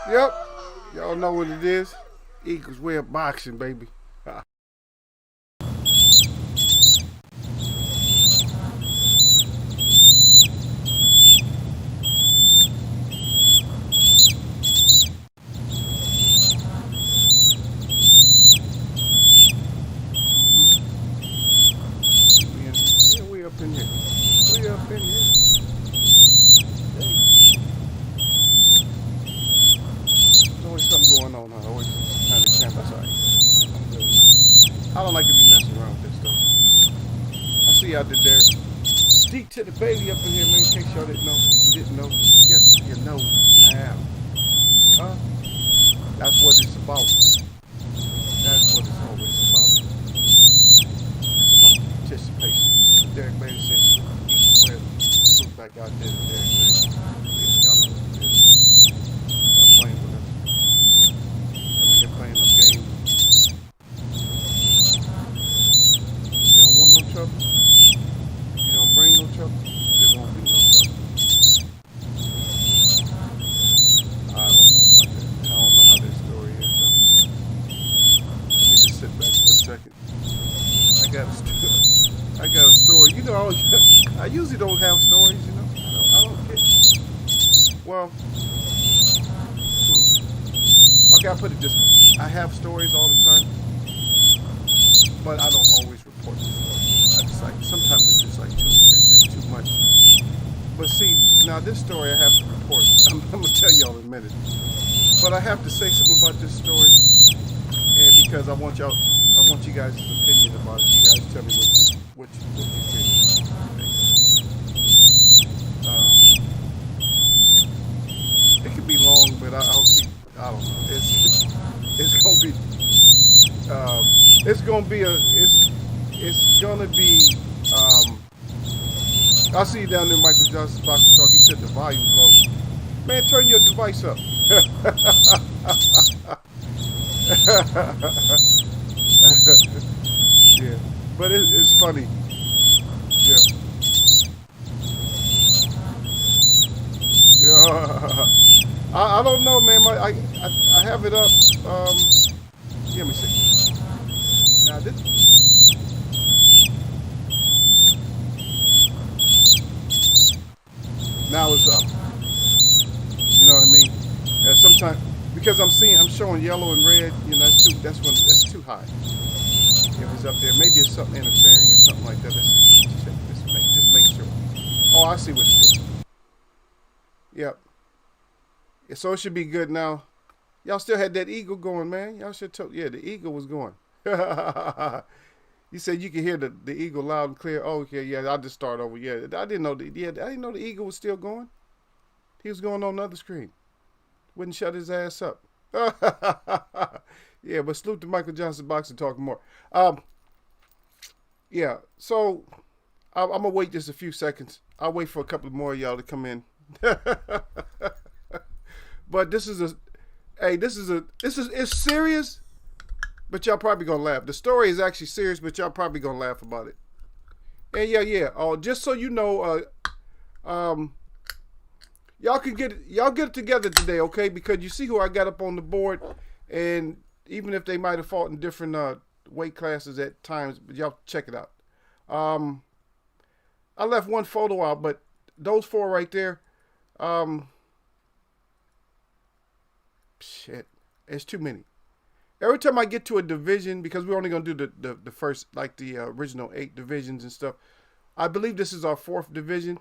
Yep. Y'all know what it is. Eagles way of boxing, baby. We in here. Yeah, we up in here. We up in here. Hey, there's always something going on. Huh? Always kind of camp. That's all right. I'm good now. I don't like to be messing around with this stuff. I see y'all did there. Deep to the baby up in here, man. In case y'all didn't know. If you didn't know, yes, you know now. Huh? That's what it's about. That's what it's always about. It's about participation. Derek Bailey said, Eagles well. Look back out there to Derek Bailey. Y'all know what it is. Stop playing with us. Come in here playing them games. If you don't want no trouble, if you don't bring no trouble, there won't be no trouble. I don't know about that. I don't know how this story is though. Let me just sit back for a second. I got a story. I got a story. You know, I usually don't have stories. You know, I don't get. Well, okay. I put it this way. I have stories all the time, but I don't always report the stories. I just like sometimes it's just like too. It's just too much. But see, now this story I have to report. I'm gonna tell y'all in a minute. But I have to say something about this story, and because I want you guys' opinion about it. You guys tell me what you think. Okay. Um, it could be long, but I'll keep. I don't know. It's gonna be it's gonna be a it's gonna be I see you down there, Michael Johnson, Boxer Talk. He said the volume's low. Man, turn your device up. Yeah, but it's funny. Yeah, yeah. I don't know, man. I have it up. Yeah, let me see. Now this now it's up. You know what I mean? Sometimes because I'm showing yellow and red. You know that's too high. If it's up there, maybe it's something interfering or something like that. Let's see. Let's check this. Just make sure. Oh, I see what it is. Yep. Yeah, so it should be good now. Y'all still had that eagle going, man. Y'all should tell. Yeah, the eagle was going. You said you could hear the eagle loud and clear. Oh, okay, yeah. I'll just start over. Yeah, I didn't know I didn't know the eagle was still going. He was going on another screen. Wouldn't shut his ass up. Yeah, but salute to Michael Johnson Boxing talking more. Yeah, so I'm gonna wait just a few seconds. I'll wait for a couple more of y'all to come in. But this is it's serious, but y'all probably gonna laugh. The story is actually serious, but y'all probably gonna laugh about it. And yeah. Oh, just so you know, um, y'all get it together today, okay? Because you see who I got up on the board, and even if they might have fought in different weight classes at times, but y'all check it out. Um, I left one photo out, but those four right there, um, shit, it's too many. Every time I get to a division, because we're only gonna do the first like the original 8 divisions and stuff. I believe this is our fourth division.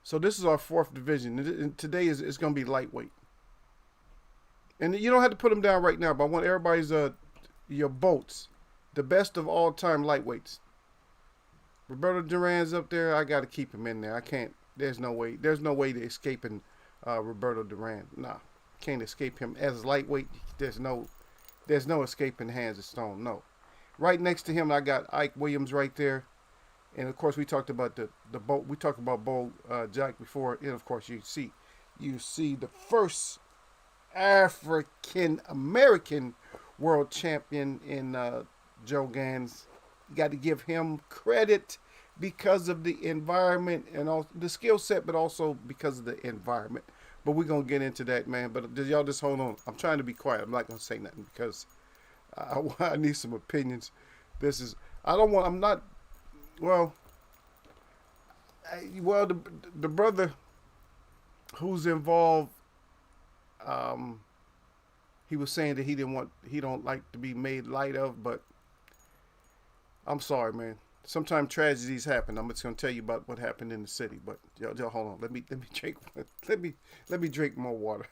So this is our fourth division. And today is it's gonna be lightweight. And you don't have to put them down right now, but I want everybody's your bolts, the best of all time lightweights. Roberto Duran's up there. I got to keep him in there. I can't. There's no way. There's no way to escaping Roberto Duran. Nah, can't escape him as lightweight. There's no. There's no escaping Hands of Stone. No. Right next to him, I got Ike Williams right there, and of course we talked about the Bo. We talked about Bo Jack before, and of course you see the first African American world champion in Joe Gans. You got to give him credit because of the environment and all the skill set, but also because of the environment. But we're gonna get into that, man. But y'all just hold on. I'm trying to be quiet. I'm not gonna say nothing because I need some opinions. This is I don't want. I'm not. Well, the brother who's involved, um, he was saying that he don't like to be made light of. But I'm sorry, man. Sometimes tragedies happen. I'm just gonna tell you about what happened in the city. But y'all hold on. Let me drink. Let me drink more water.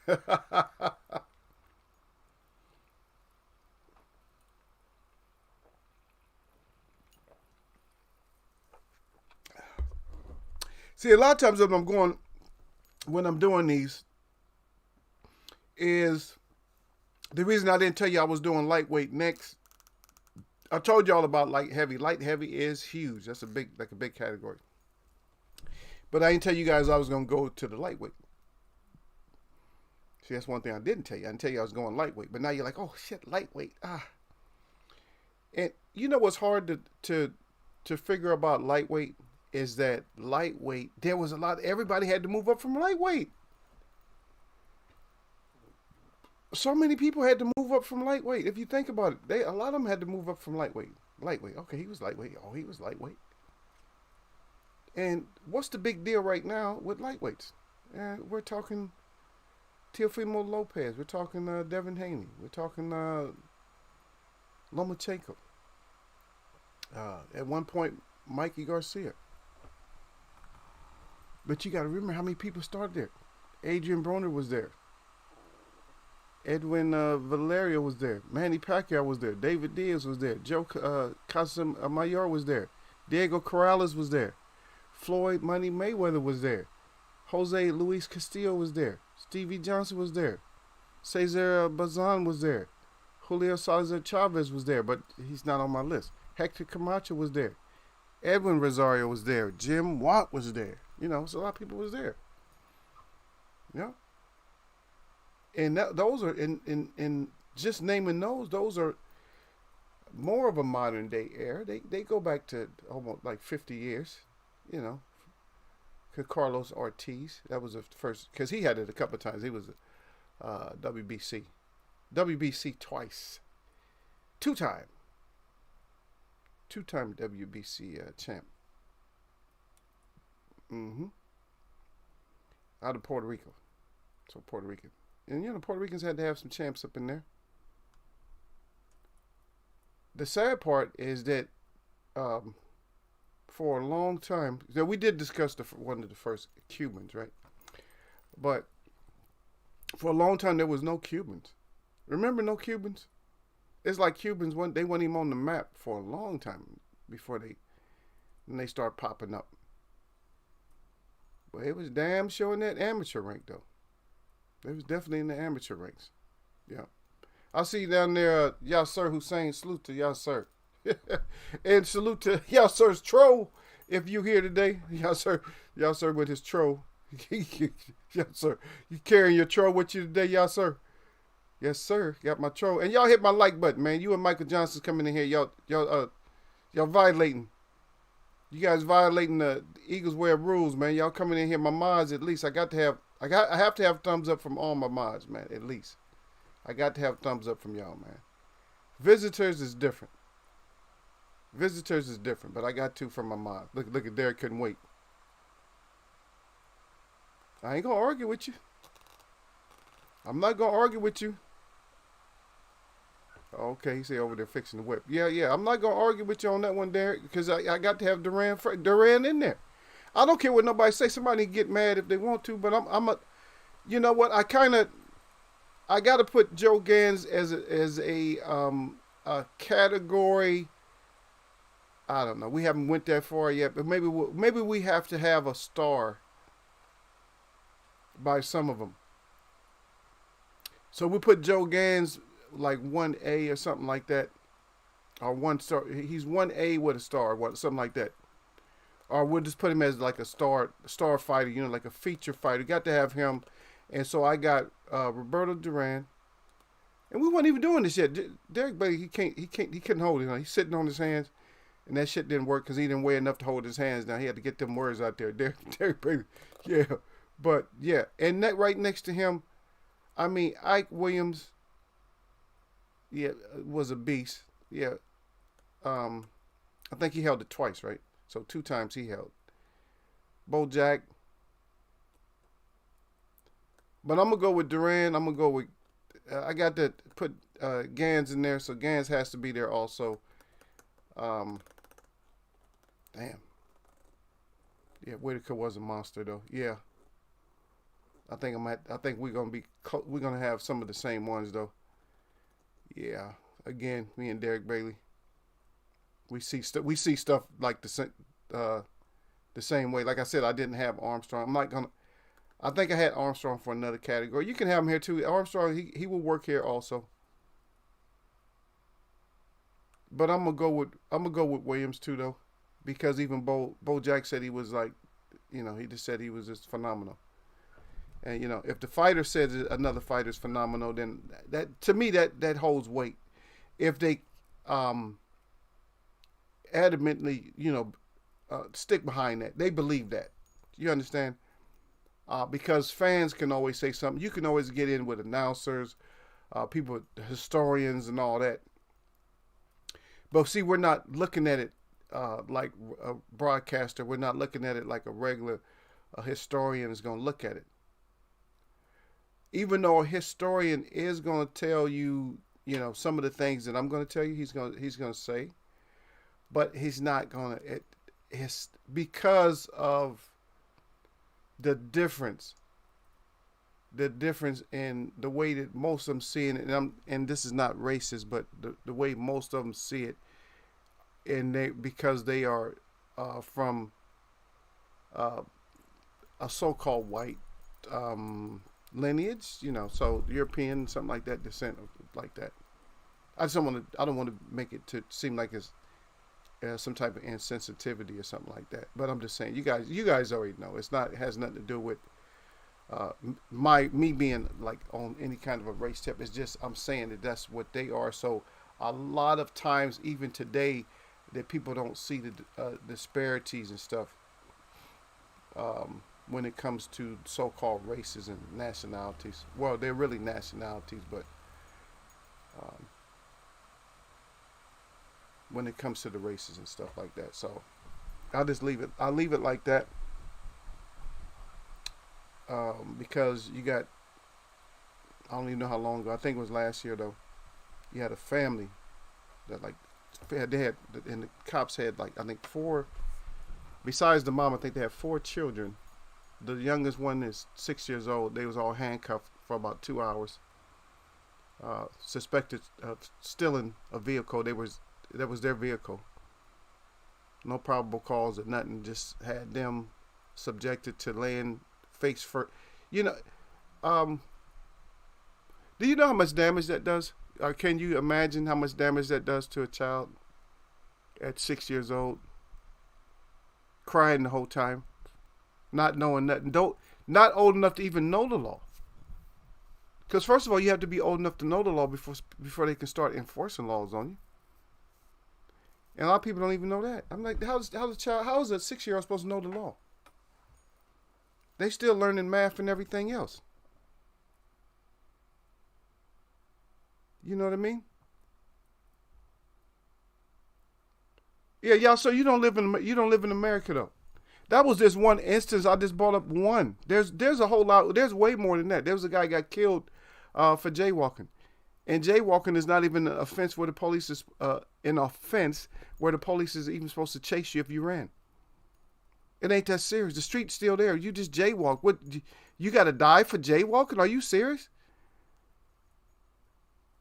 See, a lot of times when I'm doing these, is the reason I didn't tell you I was doing lightweight next. I told y'all about light heavy. Light heavy is huge. That's a big category. But I didn't tell you guys I was gonna go to the lightweight. See, that's one thing I didn't tell you. I didn't tell you I was going lightweight. But now you're like, oh shit, lightweight. And you know what's hard to figure about lightweight is that lightweight. There was a lot. Everybody had to move up from lightweight. So many people had to move up from lightweight. If you think about it, a lot of them had to move up from lightweight. Lightweight. Okay, he was lightweight. Oh, he was lightweight. And what's the big deal right now with lightweights? We're talking Teofimo Lopez. We're talking Devin Haney. We're talking Lomachenko. At one point, Mikey Garcia. But you got to remember how many people started there. Adrian Broner was there. Edwin Valerio was there. Manny Pacquiao was there. David Diaz was there. Joe Mayor was there. Diego Corrales was there. Floyd Money Mayweather was there. Jose Luis Castillo was there. Stevie Johnson was there. Cesar Bazan was there. Julio Cesar Chavez was there, but he's not on my list. Hector Camacho was there. Edwin Rosario was there. Jim Watt was there. So a lot of people was there. Yeah. And those are in just naming those are more of a modern day era. They go back to almost like 50 years. Carlos Ortiz, that was the first, because he had it a couple of times. He was WBC twice, two-time WBC champ. Out of Puerto Rico, so Puerto Rican, and Puerto Ricans had to have some champs up in there. The sad part is that for a long time, so we did discuss one of the first Cubans, right? But for a long time there was no Cubans. Remember, no Cubans? It's like Cubans they weren't even on the map for a long time before they start popping up. But it was damn sure in that amateur rank though. It was definitely in the amateur ranks. Yeah. I see you down there, Yasser Hussein. Salute to Yasser. And salute to Yasser's troll. If you here today, Yasser with his troll. Yasser, you carrying your troll with you today, Yasser? Yes, sir. Got my troll. And y'all hit my like button, man. You and Michael Johnson's coming in here. Y'all violating. You guys violating the Eagles way of rules, man. Y'all coming in here. My mods, at least I have to have thumbs up from all my mods, man. At least I got to have thumbs up from y'all, man. Visitors is different. But I got two from my mod. Look at Derek couldn't wait. I ain't gonna argue with you. I'm not gonna argue with you. Okay, he said over there fixing the whip. Yeah. I'm not gonna argue with you on that one, Derek, because I got to have Duran in there. I don't care what nobody say. Somebody can get mad if they want to, but you know what? I got to put Joe Gans as a category. I don't know. We haven't went that far yet, but maybe we have to have a star by some of them. So we put Joe Gans like 1A or something like that, or 1 star. He's 1A with a star, something like that. Or we'll just put him as like a star fighter, like a feature fighter. Got to have him. And so I got Roberto Duran. And we weren't even doing this yet. Derek Bailey, he couldn't hold it. He's sitting on his hands. And that shit didn't work because he didn't weigh enough to hold his hands down. He had to get them words out there. Derek Bailey, yeah, But yeah, and that right next to him, I mean, Ike Williams, yeah, was a beast. Yeah, um, I think he held it twice, right? So two times he held. Bo Jack, but I'm gonna go with Duran. I'm gonna go with. I got to put Gans in there, so Gans has to be there also. Um, damn. Yeah, Whitaker was a monster though. Yeah, I think we're gonna be. We're gonna have some of the same ones though. Yeah. Again, me and Derek Bailey. We see stuff like the same way. Like I said, I didn't have Armstrong. I'm not gonna. I think I had Armstrong for another category. You can have him here too. Armstrong, he will work here also. But I'm gonna go with Williams too though, because even Bo Jack said he was like, he just said he was just phenomenal. And if the fighter says another fighter's phenomenal, then that to me that holds weight. If they um, adamantly stick behind that, they believe that. You understand? Because fans can always say something. You can always get in with announcers, people, historians, and all that. But see, we're not looking at it like a broadcaster. We're not looking at it like a regular historian is going to look at it. Even though a historian is going to tell you, some of the things that I'm going to tell you, he's going to say, but he's not going to. It's because of the difference in the way that most of them see it, and this is not racist, but the way most of them see it, and because they are from a so-called white lineage, so European, something like that, descent like that. I don't want to make it to seem like it's some type of insensitivity or something like that. But I'm just saying, you guys already know. It has nothing to do with me being like on any kind of a race tip. It's just I'm saying that that's what they are. So a lot of times, even today, that people don't see the disparities and stuff when it comes to so-called races and nationalities. Well, they're really nationalities, but um, when it comes to the races and stuff like that. So I'll just leave it. I'll leave it like that because you got. I don't even know how long ago. I think it was last year though. You had a family that they had, and the cops had I think four. Besides the mom, I think they had four children. The youngest one is 6 years old. They was all handcuffed for about 2 hours. Suspected of stealing a vehicle. That was their vehicle. No probable cause or nothing. Just had them subjected to laying face first. Do you know how much damage that does? Can you imagine how much damage that does to a child at 6 years old? Crying the whole time, not knowing nothing, not old enough to even know the law. Because first of all, you have to be old enough to know the law before they can start enforcing laws on you. And a lot of people don't even know that. I'm like, how is a 6-year-old supposed to know the law? They still learning math and everything else. You know what I mean? Yeah, y'all. So you don't live in America though. That was just one instance. I just brought up one. There's a whole lot. There's way more than that. There was a guy got killed for jaywalking, and jaywalking is not even an offense where the police is where the police is even supposed to chase you if you ran. It ain't that serious. The street's still there. You just jaywalk. What? You got to die for jaywalking? Are you serious?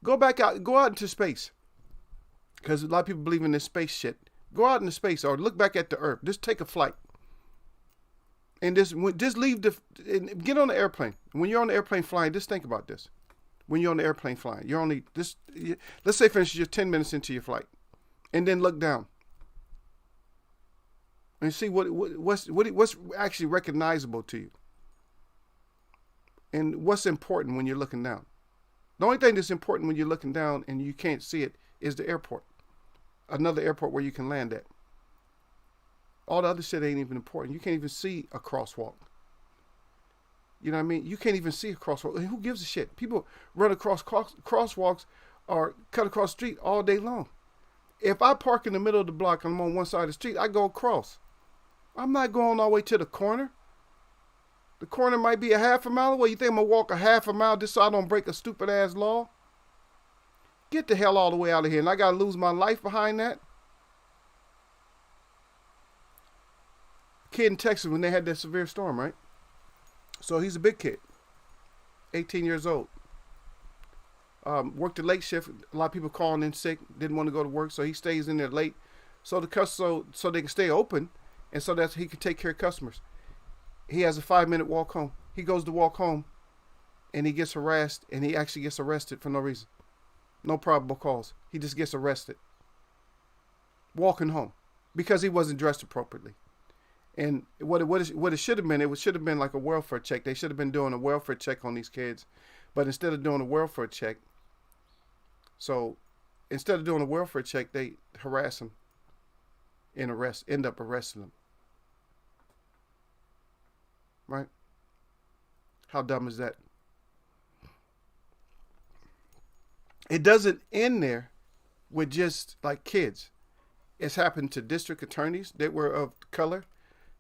Go out into space, because a lot of people believe in this space shit. Go out into space or look back at the Earth. Just take a flight. And just leave get on the airplane. When you're on the airplane flying, just think about this. When you're on the airplane flying, you're only let's say for instance you're 10 minutes into your flight, and then look down and see what's actually recognizable to you, and what's important when you're looking down. The only thing that's important when you're looking down and you can't see it is the airport, another airport where you can land at. All the other shit ain't even important. You can't even see a crosswalk. You know what I mean? You can't even see a crosswalk. And who gives a shit? People run across crosswalks or cut across the street all day long. If I park in the middle of the block and I'm on one side of the street, I go across. I'm not going all the way to the corner. The corner might be a half a mile away. You think I'm going to walk a half a mile just so I don't break a stupid ass law? Get the hell all the way out of here. And I got to lose my life behind that? Kid in Texas when they had that severe storm, right? So he's a big kid. 18 years old. Worked the late shift. A lot of people calling in sick. Didn't want to go to work. So he stays in there late. So so they can stay open. And so that he can take care of customers. He has a 5-minute walk home. He goes to walk home, and he gets harassed, and he actually gets arrested for no reason. No probable cause. He just gets arrested. Walking home. Because he wasn't dressed appropriately. And what it should have been, it should have been like a welfare check. They should have been doing a welfare check on these kids. But instead of doing a welfare check, they harass him and end up arresting him. Right? How dumb is that? It doesn't end there with just like kids. It's happened to district attorneys that were of color,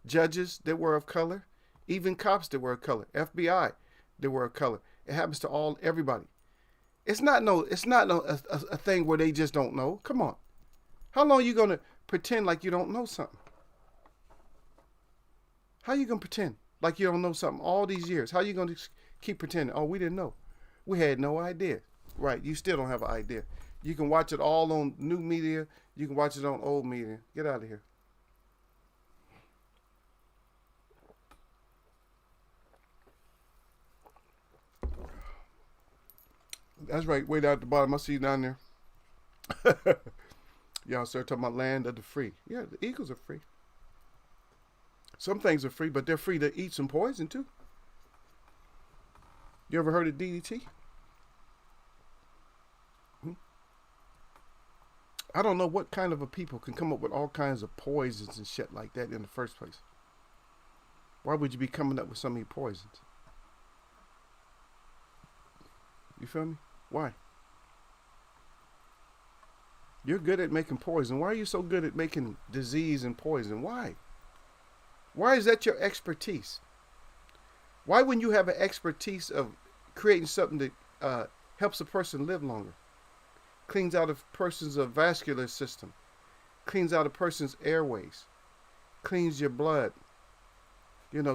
judges that were of color, even cops that were of color, FBI that were of color. It happens to everybody. It's not a thing where they just don't know. Come on. How long are you going to pretend like you don't know something? How are you going to pretend like you don't know something all these years? How are you going to keep pretending? Oh, we didn't know. We had no idea. Right. You still don't have an idea. You can watch it all on new media. You can watch it on old media. Get out of here. That's right. Way down at the bottom. I see you down there. Y'all start talking about land of the free. Yeah, the eagles are free. Some things are free, but they're free to eat some poison too. You ever heard of DDT? I don't know what kind of a people can come up with all kinds of poisons and shit like that in the first place. Why would you be coming up with so many poisons? You feel me? Why? You're good at making poison. Why are you so good at making disease and poison? Why? Why is that your expertise? Why wouldn't you have an expertise of creating something that helps a person live longer? Cleans out a person's vascular system. Cleans out a person's airways. Cleans your blood.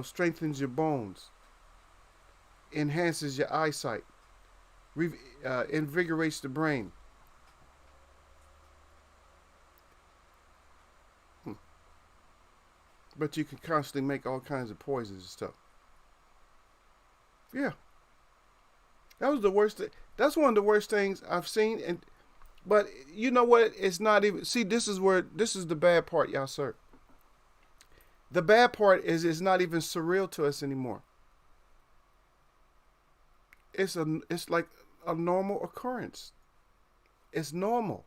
Strengthens your bones. Enhances your eyesight. Invigorates the brain. But you can constantly make all kinds of poisons and stuff. Yeah. That was the worst thing. That's one of the worst things I've seen. But you know what? It's not even. See, this is the bad part, y'all, sir. The bad part is it's not even surreal to us anymore. It's like a normal occurrence. It's normal.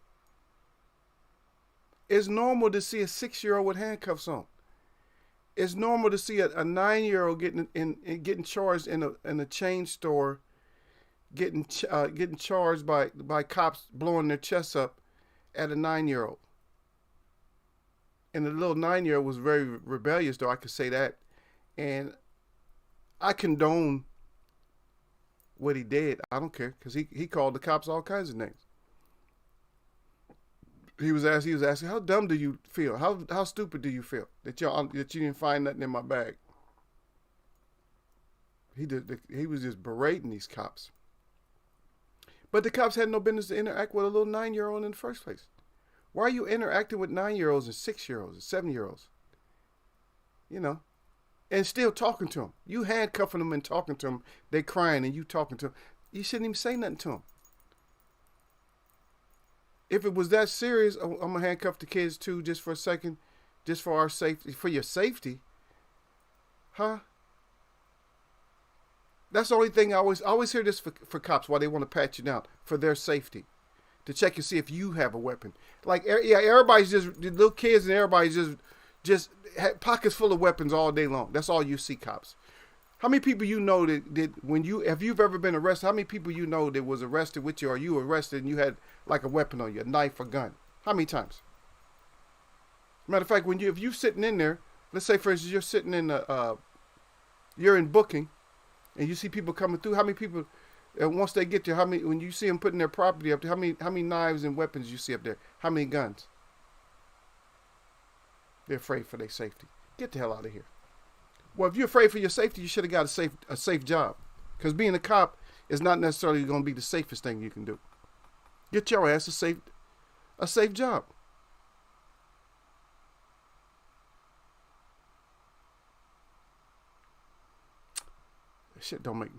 It's normal to see a 6-year-old with handcuffs on. It's normal to see a 9-year-old getting charged in a chain store, getting charged by cops blowing their chests up at a 9-year-old. And the little 9-year-old was very rebellious, though, I could say that. And I condone what he did. I don't care, because he called the cops all kinds of names. He was asking, how dumb do you feel? How stupid do you feel that you didn't find nothing in my bag? He was just berating these cops. But the cops had no business to interact with a little 9-year-old in the first place. Why are you interacting with 9-year-olds and 6-year-olds and 7-year-olds? And still talking to them. You handcuffing them and talking to them. They crying and you talking to them. You shouldn't even say nothing to them. If it was that serious, I'm going to handcuff the kids too just for a second, just for our safety, for your safety. Huh? That's the only thing I always hear this for cops, why they want to pat you down, for their safety. To check and see if you have a weapon. Like, yeah, everybody's just, the little kids and everybody's just pockets full of weapons all day long. That's all you see, cops. How many people you know that when you, if you've ever been arrested, how many people you know that was arrested with you, or you were arrested and you had like a weapon on you, a knife or gun? How many times? Matter of fact, when you, if you're sitting in there, let's say for instance you're sitting in you're in booking, and you see people coming through. How many people, once they get there, how many, when you see them putting their property up there, how many knives and weapons you see up there? How many guns? They're afraid for their safety. Get the hell out of here. Well, if you're afraid for your safety, you should have got a safe job. Because being a cop is not necessarily going to be the safest thing you can do. Get your ass a safe job. Shit don't make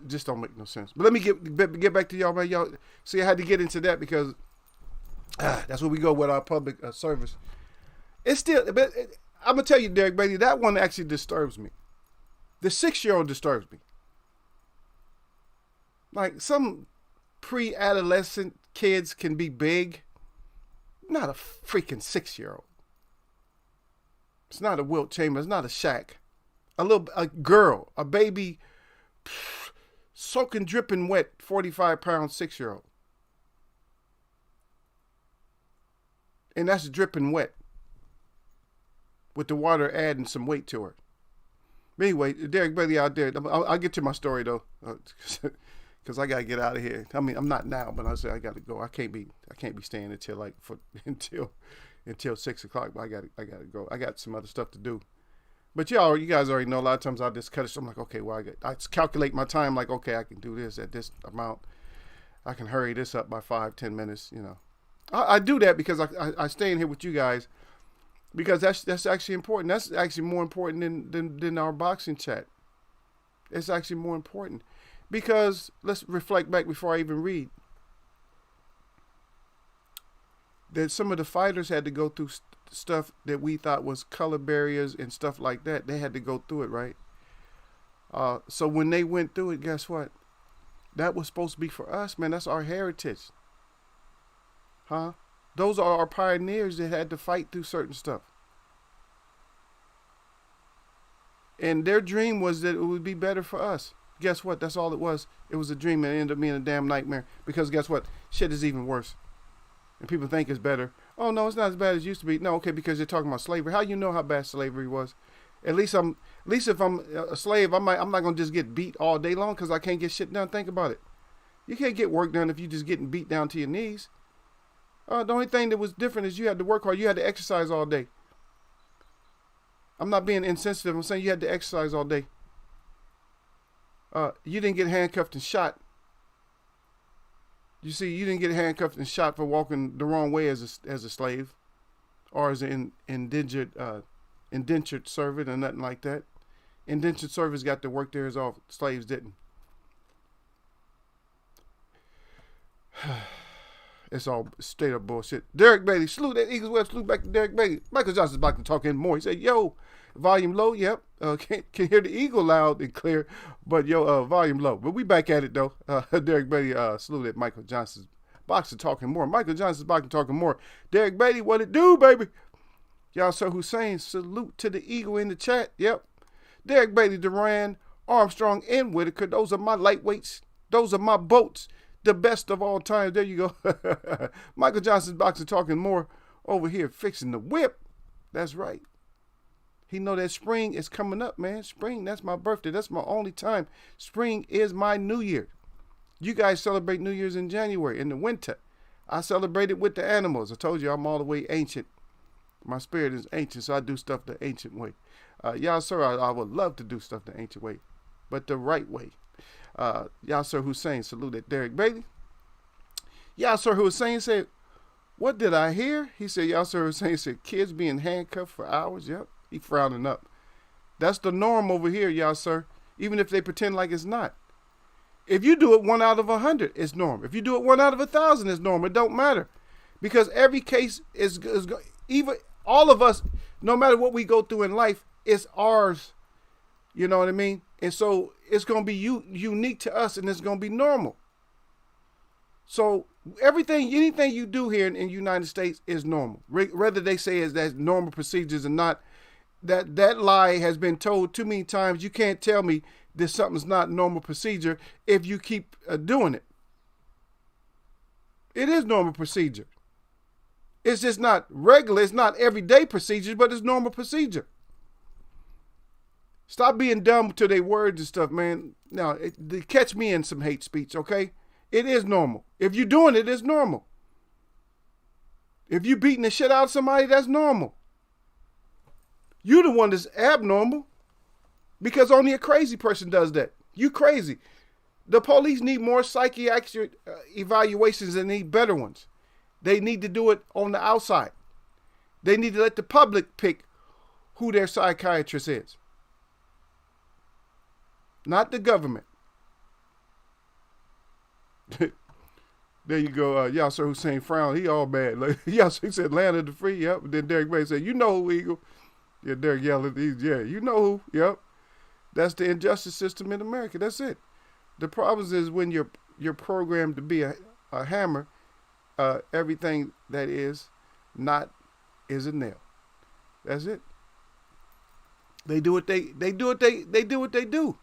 just don't make no sense. But let me get back to y'all, man. Y'all see, I had to get into that because that's where we go with our public service. It's still, but I'm gonna tell you, Derek Bailey, that one actually disturbs me. The 6-year-old disturbs me. Like, some pre-adolescent kids can be big. Not a freaking 6-year-old. It's not a Wilt Chamberlain. It's not a Shaq. A girl, a baby, soaking, dripping wet, 45-pound 6-year-old. And that's dripping wet, with the water adding some weight to her. But anyway, Derek Bailey out there. I'll get to my story though, because I gotta get out of here. I mean, I'm not now, but I said I gotta go. I can't be staying until until 6 o'clock. But I gotta go. I got some other stuff to do. But you guys already know. A lot of times I just cut it. So I'm like, okay, well I calculate my time. Like, okay, I can do this at this amount. I can hurry this up by 5-10 minutes. You know, I do that because I stay in here with you guys. Because that's actually important. That's actually more important than our boxing chat. It's actually more important. Because let's reflect back before I even read. That some of the fighters had to go through stuff that we thought was color barriers and stuff like that. They had to go through it, right? So when they went through it, guess what? That was supposed to be for us, man. That's our heritage. Huh? Those are our pioneers that had to fight through certain stuff. And their dream was that it would be better for us. Guess what? That's all it was. It was a dream, and it ended up being a damn nightmare. Because guess what? Shit is even worse. And people think it's better. Oh, no, it's not as bad as it used to be. No, okay, because you're talking about slavery. How you know how bad slavery was? At least if I'm a slave, I'm not going to just get beat all day long because I can't get shit done. Think about it. You can't get work done if you're just getting beat down to your knees. The only thing that was different is you had to work hard. You had to exercise all day. I'm not being insensitive. I'm saying you had to exercise all day. You didn't get handcuffed and shot. You see, you didn't get handcuffed and shot for walking the wrong way as a slave, or as an indentured servant or nothing like that. Indentured servants got to work theirs off. Slaves didn't. It's all straight up bullshit. Derek Bailey, salute that Eagles Web, salute back to Derek Bailey. Michael Johnson's back to talking more. He said, yo, volume low, yep. Can hear the eagle loud and clear, but volume low. But we back at it though. Derek Bailey, salute at Michael Johnson's box to talking more. Michael Johnson's box to talking more. Derek Bailey, what it do, baby? Y'all Sir Hussein, salute to the eagle in the chat. Yep. Derek Bailey, Duran, Armstrong, and Whitaker. Those are my lightweights. Those are my boats. The best of all time. There you go. Michael Johnson's boxing talking more over here, fixing the whip. That's right. He know that spring is coming up, man. Spring, that's my birthday. That's my only time. Spring is my New Year. You guys celebrate New Year's in January, in the winter. I celebrate it with the animals. I told you I'm all the way ancient. My spirit is ancient, so I do stuff the ancient way. Y'all, sir, I would love to do stuff the ancient way, but the right way. Yasser Hussein saluted Derek Bailey. Yasser Hussein said, what did I hear? He said, Yasser Hussein said, kids being handcuffed for hours. Yep. He frowning up. That's the norm over here, Yasser. Even if they pretend like it's not. If you do it 1 out of 100, it's normal. If you do it 1 out of 1,000, it's normal. It don't matter. Because every case is even all of us, no matter what we go through in life, it's ours. You know what I mean? And so it's going to be unique to us, and it's going to be normal. So anything you do here in the United States is normal. Whether they say that's normal procedures or not, that lie has been told too many times. You can't tell me that something's not normal procedure if you keep doing it. It is normal procedure. It's just not regular. It's not everyday procedure, but it's normal procedure. Stop being dumb to their words and stuff, man. Now, catch me in some hate speech, okay? It is normal. If you're doing it, it's normal. If you beating the shit out of somebody, that's normal. You the one that's abnormal because only a crazy person does that. You crazy. The police need more psychiatric evaluations and need better ones. They need to do it on the outside. They need to let the public pick who their psychiatrist is. Not the government. There you go. Yasser Hussein frowned. He all mad. Like, he said, land of the free. Yep. And then Derek Bay said, you know who, Eagle. Yeah, Derek yelling. Yeah, you know who. Yep. That's the injustice system in America. That's it. The problem is when you're programmed to be a hammer, everything that is not is a nail. That's it. They do what they do.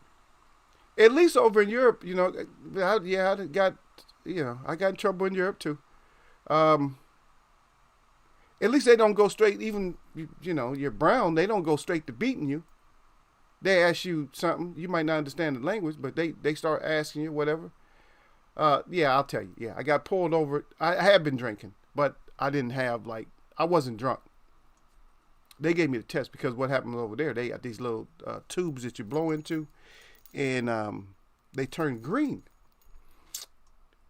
At least over in Europe, you know, I got in trouble in Europe too. At least they don't go straight, even, you know, you're brown, they don't go straight to beating you. They ask you something, you might not understand the language, but they start asking you whatever. Yeah, I'll tell you. Yeah, I got pulled over. I had been drinking, but I didn't have, I wasn't drunk. They gave me the test because what happened over there, they got these little tubes that you blow into, and they turn green.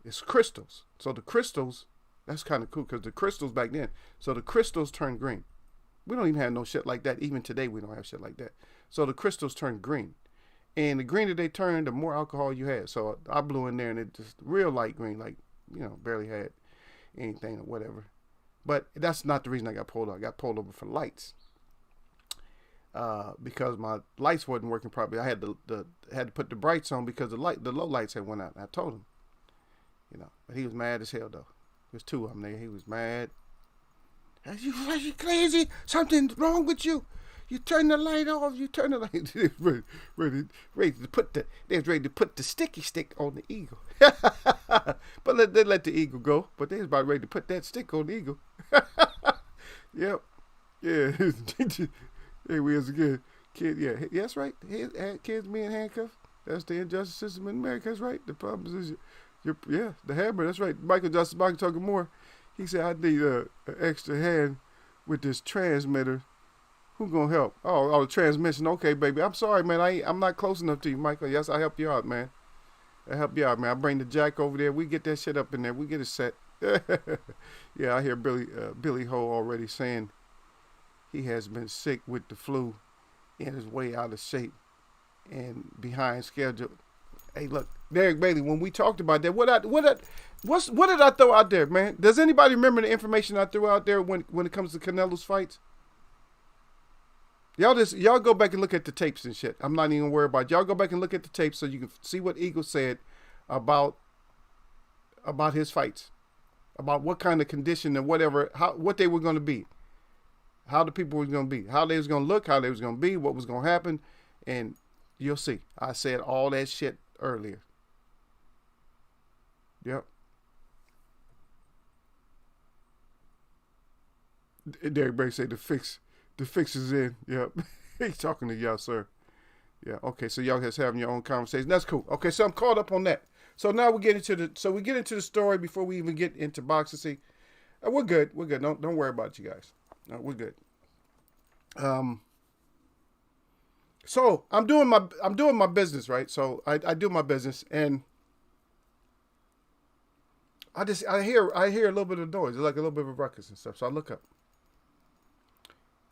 It's crystals. So the crystals, that's kind of cool because the crystals back then, so the crystals turn green. We don't even have no shit like that. Even today, we don't have shit like that. So the crystals turn green. And the greener they turn, the more alcohol you had. So I blew in there and it just real light green, like, you know, barely had anything or whatever. But that's not the reason I got pulled over. I got pulled over for lights. Because my lights wasn't working properly. I had to put the brights on because the low lights had went out. And I told him, you know, but he was mad as hell though. There's two of them there. He was mad. Are you crazy? Something's wrong with you. You turn the light off. You turn the light. ready to put they was ready to put the sticky stick on the eagle. But they let the eagle go. But they was about ready to put that stick on the eagle. Yep. Yeah. Hey, we as a kid. Yeah, that's right. Kids being handcuffed. That's the injustice system in America. That's right. The problem is the hammer. That's right. Michael talking more. He said, I need an extra hand with this transmitter. Who gonna help? Oh, the transmission. Okay, baby. I'm sorry, man. I'm not close enough to you, Michael. Yes, I help you out, man. I bring the jack over there. We get that shit up in there. We get it set. Yeah, I hear Billy Ho already saying he has been sick with the flu and is way out of shape and behind schedule. Hey, look, Derek Bailey, when we talked about that, what did I throw out there, man? Does anybody remember the information I threw out there when it comes to Canelo's fights? Y'all go back and look at the tapes and shit. I'm not even worried about it. Y'all go back and look at the tapes so you can see what Eagle said about his fights, about what kind of condition and whatever, what they were going to be, how the people were going to be, how they was going to look, how they was going to be, what was going to happen, and you'll see. I said all that shit earlier. Yep. Derek Bray said the fix is in. Yep. He's talking to y'all, sir. Yeah. Okay. So y'all just having your own conversation. That's cool. Okay. So I'm caught up on that. So now we get into the story before we even get into boxing. See, we're good. We're good. Don't worry about it, you guys. No, we're good. So I'm doing my business, right? So I do my business, and I hear a little bit of noise, like a little bit of a ruckus and stuff. So I look up,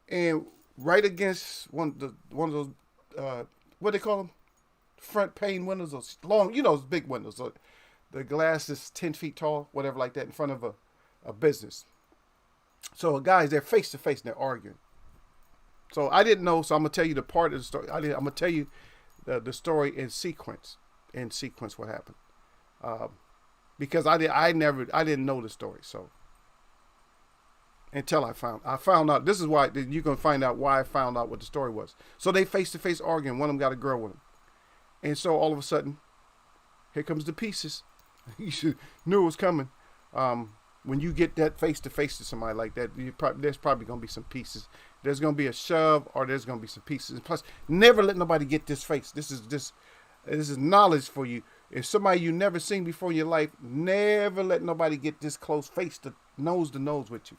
and right against one of those what they call them, front pane windows, those long, those big windows. So the glass is 10 feet tall, whatever like that, in front of a business. So guys, they're face to face and they're arguing. So I didn't know, so I'm gonna tell you the part of the story. I'm gonna tell you the story in sequence. What happened, because I didn't know the story. So until I found out. This is why you're gonna find out why I found out what the story was. So they face to face arguing. One of them got a girl with him, and so all of a sudden, here comes the pieces. You should knew it was coming. When you get that face to face to somebody like that, there's probably gonna be some pieces. There's gonna be a shove, or there's gonna be some pieces. And plus, never let nobody get this face. This is knowledge for you. If somebody you never seen before in your life, never let nobody get this close face to nose with you.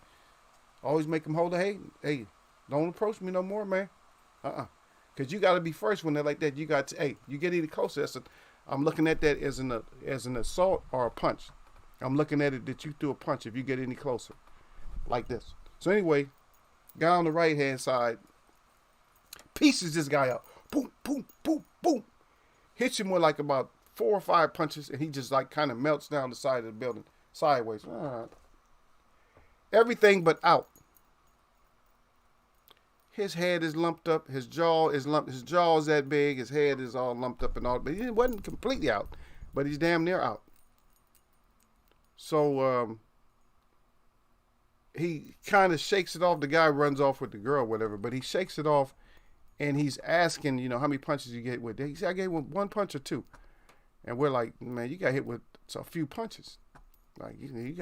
Always make them hold a hey, don't approach me no more, man. Because you got to be first when they're like that. You got to, hey, you get any closer. I'm looking at that as an assault or a punch. I'm looking at it that you threw a punch if you get any closer, like this. So anyway, guy on the right hand side pieces this guy up. Boom, boom, boom, boom. Hits him with like about 4 or 5 punches, and he just like kind of melts down the side of the building sideways. Everything but out. His head is lumped up. His jaw is lumped. His jaw is that big. His head is all lumped up and all. But he wasn't completely out, but he's damn near out. So he kind of shakes it off. The guy runs off with the girl, whatever. But he shakes it off, and he's asking, how many punches you get with. He said, I gave him 1 punch or 2. And we're like, man, you got hit with a few punches. Like you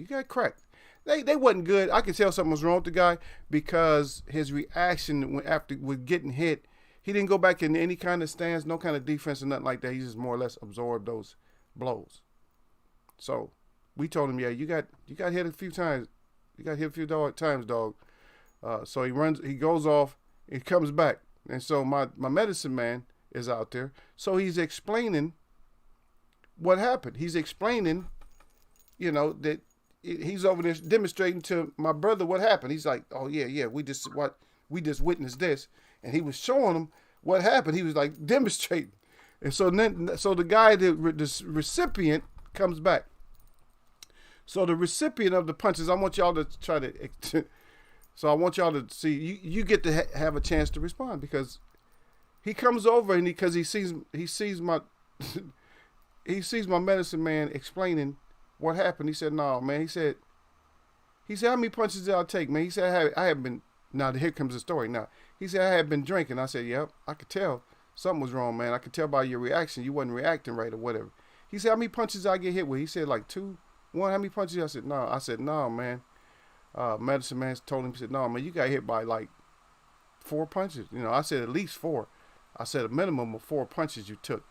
got cracked. They wasn't good. I could tell something was wrong with the guy because his reaction after getting hit, he didn't go back in any kind of stance, no kind of defense or nothing like that. He just more or less absorbed those blows. So we told him, yeah, you got hit a few times. You got hit a few times, dog. So he goes off, he comes back. And so my medicine man is out there. So he's explaining what happened. He's explaining, that he's over there demonstrating to my brother what happened. He's like, oh yeah, we just witnessed this, and he was showing him what happened. He was like demonstrating, and so the guy, the recipient, comes back. So the recipient of the punches, I want y'all to try to. So I want y'all to see. You get to have a chance to respond because he comes over and because he sees my medicine man explaining what happened. He said, no, man. He said, how many punches did I take, man? He said, I have been, now here comes the story now. He said, I had been drinking. I said, yep, I could tell something was wrong, man. I could tell by your reaction. You wasn't reacting right or whatever. He said, how many punches did I get hit with? He said, like 2, 1, how many punches? I said, no. I said, no, man. Medicine man told him, he said, no, man, you got hit by like 4 punches. I said, at least 4. I said, a minimum of 4 punches you took.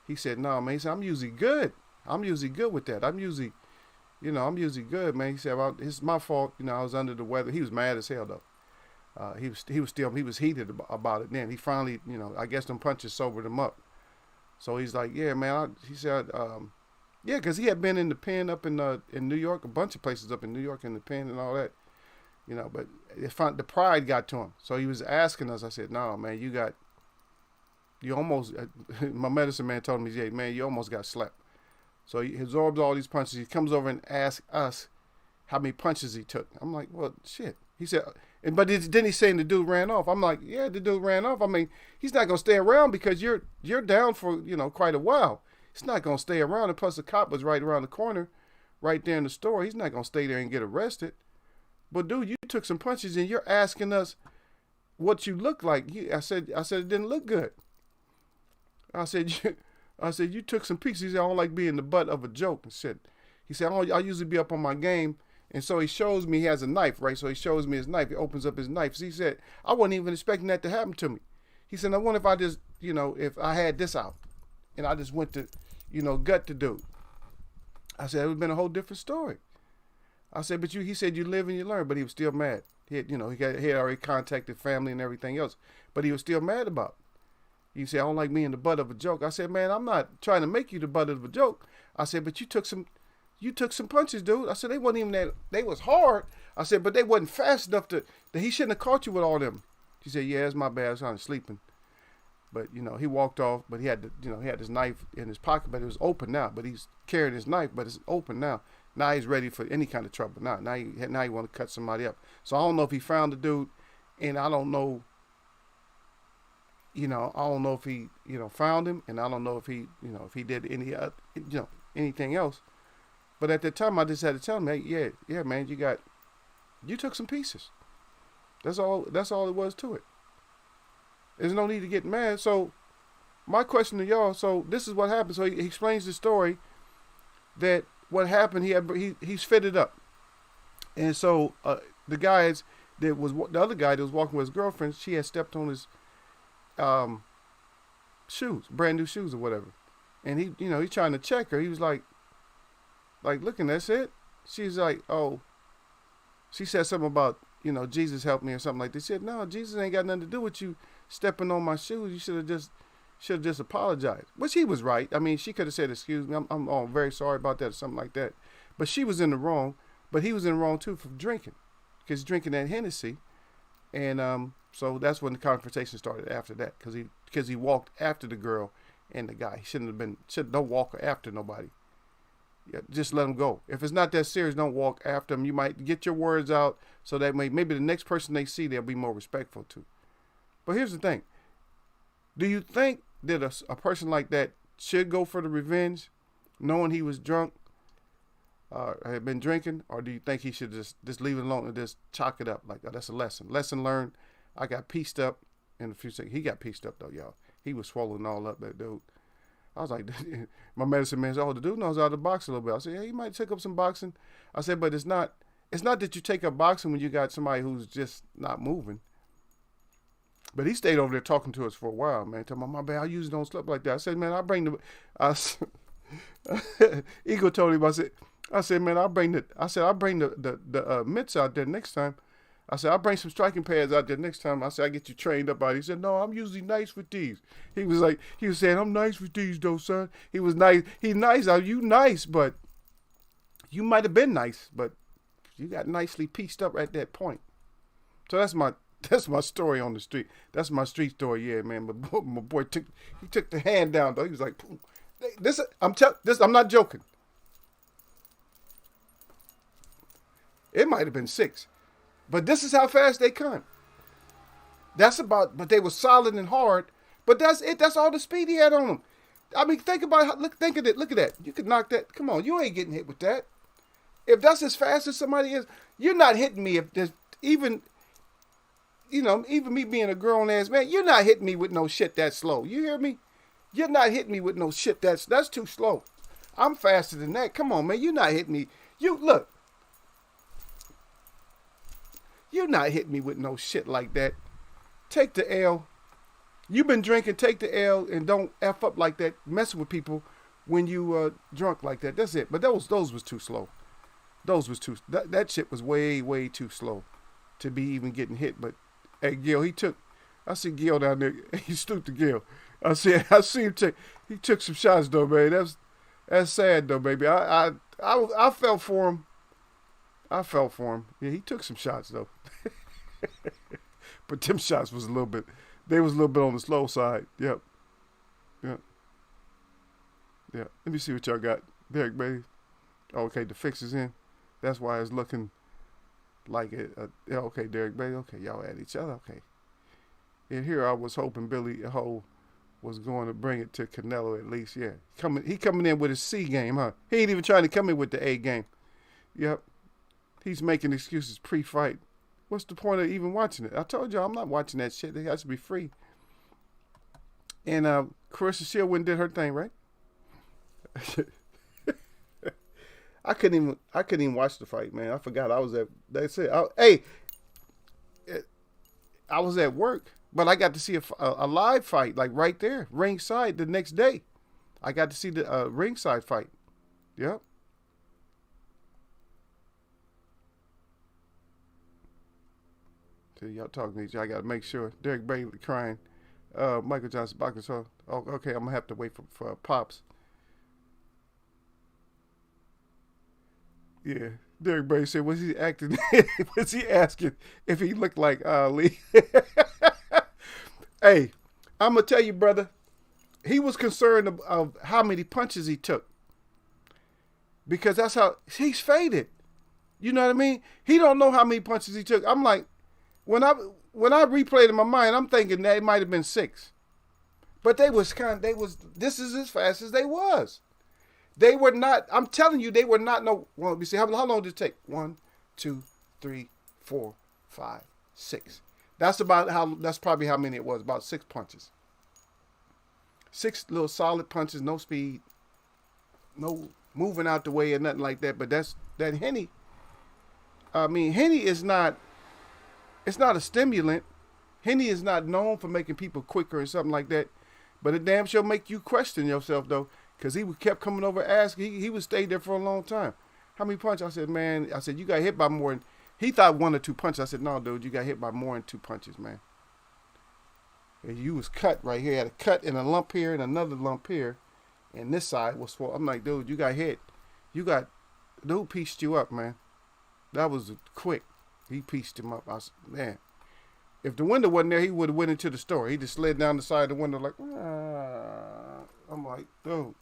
He said, no, man. He said, I'm usually good. I'm usually good with that. I'm usually good, man. He said, well, it's my fault. I was under the weather. He was mad as hell, though. He was heated about it then. He finally, I guess them punches sobered him up. So he's like, yeah, man. He said, yeah, because he had been in the pen up in New York, a bunch of places up in New York in the pen and all that. But the pride got to him. So he was asking us. I said, no, man, you almost, my medicine man told me, yeah, man, you almost got slept. So he absorbs all these punches. He comes over and asks us how many punches he took. I'm like, well, shit. He said, but then he's saying the dude ran off. I'm like, yeah, the dude ran off. I mean, he's not going to stay around because you're down for, quite a while. He's not going to stay around. And plus the cop was right around the corner, right there in the store. He's not going to stay there and get arrested. But dude, you took some punches and you're asking us what you look like. I said it didn't look good. I said, you took some pieces. He said, I don't like being the butt of a joke and shit. He said, I usually be up on my game. And so he shows me he has a knife, right? So he shows me his knife. He opens up his knife. So he said, I wasn't even expecting that to happen to me. He said, I wonder if I just, if I had this out and I just went to, gut the dude. I said, it would have been a whole different story. I said, but he said, you live and you learn, but he was still mad. He had, he had already contacted family and everything else, but he was still mad about it. He said, I don't like being the butt of a joke. I said, man, I'm not trying to make you the butt of a joke. I said, but you took some punches, dude. I said, they wasn't even that, they was hard. I said, but they wasn't fast enough that he shouldn't have caught you with all them. He said, yeah, it's my bad. I was kind of sleeping. But, he walked off, but he had he had his knife in his pocket, but it was open now. But he's carrying his knife, but it's open now. Now he's ready for any kind of trouble. Now he want to cut somebody up. So I don't know if he found the dude, and I don't know, I don't know if he, found him, and I don't know if he, if he did any, anything else. But at that time, I just had to tell him, hey, yeah, man, you got You took some pieces. That's all. That's all it was to it. There's no need to get mad. So my question to y'all. So this is what happened. So he explains the story that what happened. He's fitted up, and so the guys that was the other guy that was walking with his girlfriend. She had stepped on his shoes, brand new shoes or whatever, and he's trying to check her. He was like looking. That's it. She's like, oh. She said something about, Jesus helped me or something like that. She said, no, Jesus ain't got nothing to do with you stepping on my shoes. You should have just apologized. Which he was right. I mean, she could have said, excuse me, I'm very sorry about that or something like that. But she was in the wrong. But he was in the wrong too for drinking. Because drinking that Hennessy. And so that's when the confrontation started after that. Because he walked after the girl and the guy. He don't walk after nobody. Yeah, just let them go. If it's not that serious, don't walk after them. You might get your words out so that maybe the next person they see, they'll be more respectful to. But here's the thing. Do you think that a person like that should go for the revenge, knowing he was drunk, had been drinking? Or do you think he should just leave it alone and just chalk it up? Like, oh, that's a lesson. Lesson learned. I got pieced up in a few seconds. He got pieced up, though, y'all. He was swollen all up, that dude. I was like, my medicine man said, oh, the dude knows how to box a little bit. I said, yeah, he might take up some boxing. I said, but it's not that you take up boxing when you got somebody who's just not moving. But he stayed over there talking to us for a while, man. Telling my bad, I usually don't sleep like that. I said, man, Ego told him, I said, man, I'll bring the mitts out there next time. I said, I'll bring some striking pads out there next time. I said, I get you trained up out. He said, no, I'm usually nice with these. He was saying, I'm nice with these though, son. He was nice. He's nice. You nice, but you might have been nice, but you got nicely pieced up at that point. So that's my story on the street. That's my street story, yeah, man. But my boy took the hand down though. He was like, I'm not joking. It might have been 6. But this is how fast they come. But they were solid and hard. But that's it. That's all the speed he had on them. I mean, think about think of it. Look at that. You could knock that. Come on, you ain't getting hit with that. If that's as fast as somebody is, you're not hitting me. If there's even me being a grown ass man, you're not hitting me with no shit that slow. You hear me? You're not hitting me with no shit that's too slow. I'm faster than that. Come on, man. You're not hitting me. Look. You're not hitting me with no shit like that. Take the L. You've been drinking, take the L, and don't F up like that, messing with people when you drunk like that. That's it. But those was too slow. That shit was way, way too slow to be even getting hit. But, hey, Gil, I see Gil down there. He stooped to Gil. I see him he took some shots, though, man. That's sad, though, baby. I felt for him. Yeah, he took some shots though. But them shots was a little bit on the slow side. Yep. Yeah. Let me see what y'all got. Derek, baby. Okay, the fix is in. That's why it's looking like it. Yeah, okay, Derek, baby. Okay, y'all at each other. Okay. And here I was hoping Billy Ho was going to bring it to Canelo at least. Yeah. He coming in with his C game, huh? He ain't even trying to come in with the A game. Yep. He's making excuses pre-fight. What's the point of even watching it? I told y'all I'm not watching that shit. It has to be free. And Clarissa Shield went and did her thing, right? I couldn't even watch the fight, man. I forgot I was at. That's it. I was at work, but I got to see a live fight, like right there, ringside, the next day. I got to see the ringside fight. Yep. So y'all talking to each other. I got to make sure. Derek Bailey crying. Michael Johnson boxing. So, okay, I'm going to have to wait for Pops. Yeah. Derek Bailey said, was he acting? Was he asking if he looked like Ali? Hey, I'm going to tell you, brother. He was concerned of how many punches he took. Because that's how he's faded. You know what I mean? He don't know how many punches he took. I'm like, when I replayed in my mind, I'm thinking that it might have been 6. But this is as fast as they was. I'm telling you, they were not well, let me see, how long did it take? 1, 2, 3, 4, 5, 6. That's probably how many it was, about 6 punches. 6 little solid punches, no speed, no moving out the way or nothing like that. But that Henny. I mean, Henny is not, it's not a stimulant. Henny is not known for making people quicker or something like that. But it damn sure make you question yourself, though, because he kept coming over asking. He would stay there for a long time. How many punches? I said, man, you got hit by more than, he thought 1 or 2 punches. I said, no, dude, you got hit by more than 2 punches, man. And you was cut right here. Had a cut and a lump here and another lump here. And this side was swollen. I'm like, dude, you got hit. Dude pieced you up, man. That was quick. He pieced him up. I said, man, if the window wasn't there, he would have went into the store. He just slid down the side of the window like, ah. I'm like, dude.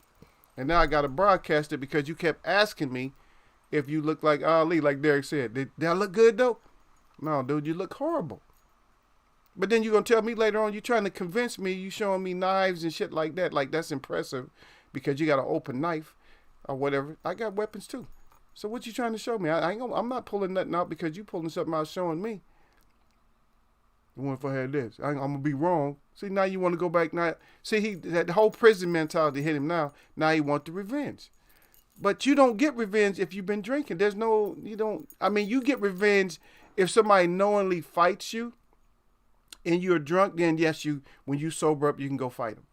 And now I got to broadcast it because you kept asking me if you look like Ali, like Derek said. Did I look good, though? No, dude, you look horrible. But then you're going to tell me later on, you're trying to convince me, you showing me knives and shit like that. Like, that's impressive because you got an open knife or whatever. I got weapons, too. So what you trying to show me? I'm not pulling nothing out because you pulling something out showing me. What if I had this? I'm going to be wrong. See, now you want to go back. Now, see, that whole prison mentality hit him now. Now he wants the revenge. But you don't get revenge if you've been drinking. You get revenge if somebody knowingly fights you and you're drunk, then yes, when you sober up, you can go fight them.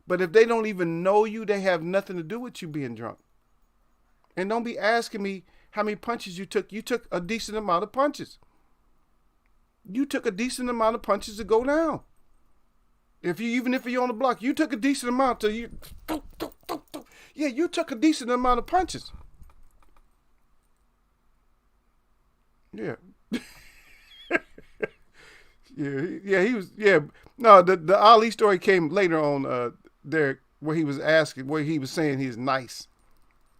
But if they don't even know you, they have nothing to do with you being drunk. And don't be asking me how many punches you took. You took a decent amount of punches. You took a decent amount of punches to go down. Even if you're on the block, you took a decent amount to you. Yeah, you took a decent amount of punches. Yeah. He was. Yeah, no, the Ali story came later on, Derek, where he was saying he's nice.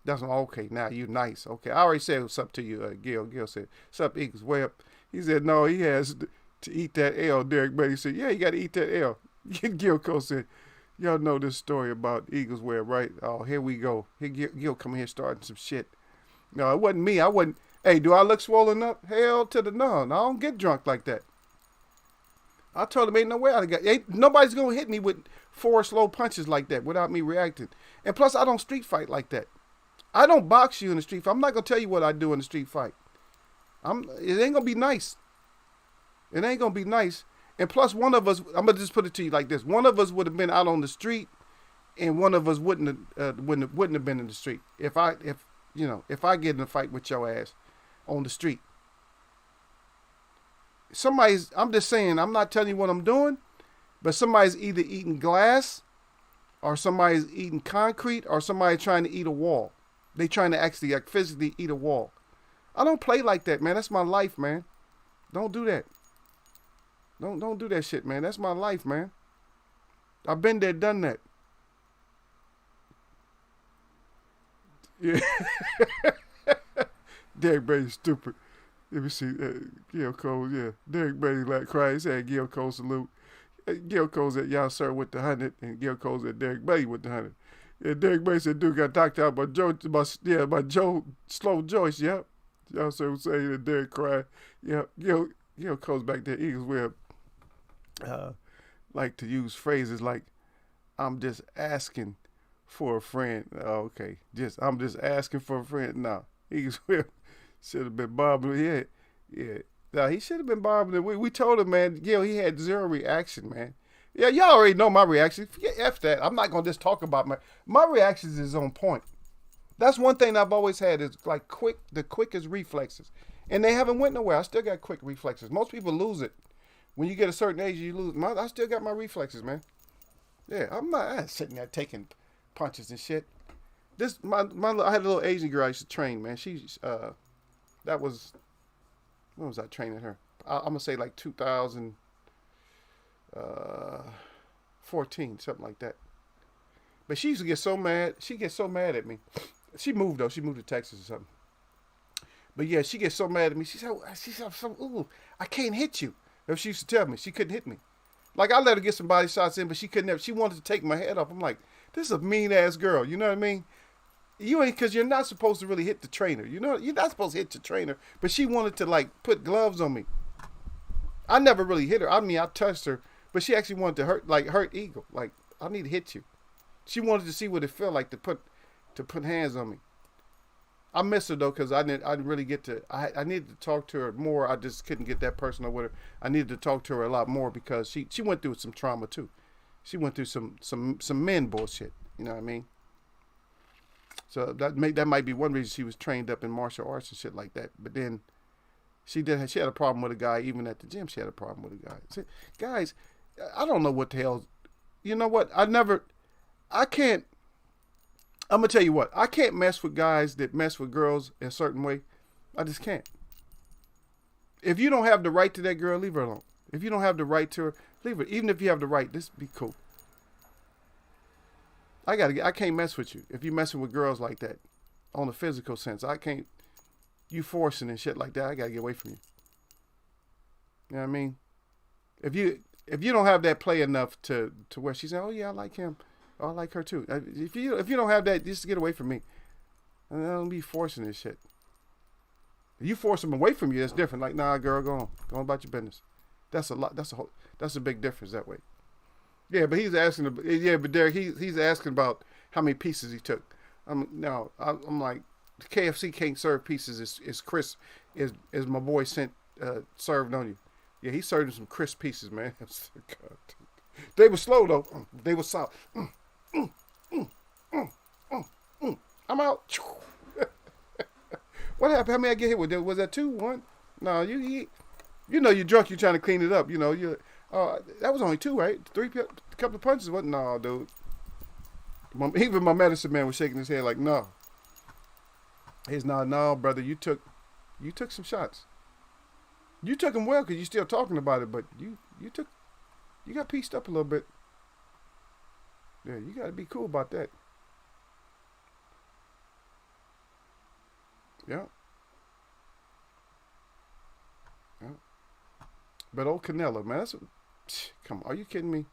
That's okay. Now you nice. Okay, I already said what's up to you, Gil. Gil said, "What's up, Eagles? Way up." He said, "No, he has to eat that L." Derek Brady said, "Yeah, you got to eat that L." Gil Cole said, "Y'all know this story about Eagles wear, right? Oh, here we go. Gil come here starting some shit. No, it wasn't me. I wasn't. Hey, do I look swollen up? Hell to the no. No, I don't get drunk like that. I told him ain't no way nobody's going to hit me with 4 slow punches like that without me reacting. And plus, I don't street fight like that. I don't box you in the street fight. I'm not going to tell you what I do in the street fight. It ain't going to be nice. It ain't going to be nice. And plus, one of us, I'm going to just put it to you like this. One of us would have been out on the street and one of us wouldn't have been in the street. If I get in a fight with your ass on the street. I'm just saying, I'm not telling you what I'm doing, but somebody's either eating glass or somebody's eating concrete or somebody's trying to eat a wall. They trying to actually physically eat a wall. I don't play like that, man. That's my life, man. Don't do that. Don't do that shit, man. That's my life, man. I've been there, done that. Yeah. Derek Brady's stupid. Let me see. Gil Cole, yeah. Derek Brady like crying. He said Gil Cole salute. Gil Cole's at y'all sir with the 100, and Gil Cole's at Derek Brady with the 100. Yeah, Derek Brady said dude got knocked out by Joe Slow Joyce. Yep. Y'all sir was saying that Derek cried. Yeah. Gil Cole's back there. Eagles will like to use phrases like, "I'm just asking for a friend." Oh, okay. I'm just asking for a friend. No, Eagles will. Should have been bobbing. Yeah. No, he should have been bobbing. We told him, man, he had 0 reaction, man. Yeah, y'all already know my reaction. Forget F that. I'm not going to just talk about my reactions is on point. That's one thing I've always had is like the quickest reflexes. And they haven't went nowhere. I still got quick reflexes. Most people lose it. When you get a certain age, you lose. I still got my reflexes, man. Yeah, I'm not sitting there taking punches and shit. I had a little Asian girl I used to train, man. That was, when was I training her? I'm going to say like 2014, something like that. But she used to get so mad. She gets so mad at me. She moved, though. She moved to Texas or something. But yeah, she gets so mad at me. She said, ooh, I can't hit you. That's what she used to tell me. She couldn't hit me. Like, I let her get some body shots in, but she couldn't. She wanted to take my head off. I'm like, this is a mean-ass girl. You know what I mean? You ain't, because you're not supposed to really hit the trainer. You know, you're not supposed to hit the trainer. But she wanted to like put gloves on me. I never really hit her. I mean, I touched her, but she actually wanted to hurt Eagle. Like, I need to hit you. She wanted to see what it felt like to put hands on me. I miss her though, because I didn't really get to. I needed to talk to her more. I just couldn't get that personal with her. I needed to talk to her a lot more because she went through some trauma too. She went through some men bullshit. You know what I mean? So that might be one reason she was trained up in martial arts and shit like that. But then she had a problem with a guy even at the gym. She had a problem with a guy. See, guys, I don't know what the hell. You know what? I can't. I'm gonna tell you what. I can't mess with guys that mess with girls in a certain way. I just can't. If you don't have the right to that girl, leave her alone. If you don't have the right to her, leave her. Even if you have the right, this be cool. I can't mess with you if you messing with girls like that, on a physical sense. I can't. You forcing and shit like that. I gotta get away from you. You know what I mean? If you don't have that play enough to where she's saying, oh yeah, I like him. Oh, I like her too. If you don't have that, just get away from me. And don't be forcing this shit. If you force them away from you, that's different. Like, nah, girl, go on about your business. That's a lot. That's a big difference that way. Yeah, but he's asking. Yeah, but Derek, he's asking about how many pieces he took. I'm like, KFC can't serve pieces. Is Chris is my boy sent served on you? Yeah, he served him some crisp pieces, man. They were slow though. They were solid. I'm out. What happened? How many I get hit with? Was that 2, 1? No, you know you're drunk. You're trying to clean it up. You know that was only 2, right? 3, a couple of punches. What? No, dude. Even my medicine man was shaking his head like, no. He's not. No, brother. You took some shots. You took them well because you're still talking about it, but you got pieced up a little bit. Yeah, you got to be cool about that. Yeah. Yeah. But old Canelo, man, come on, are you kidding me?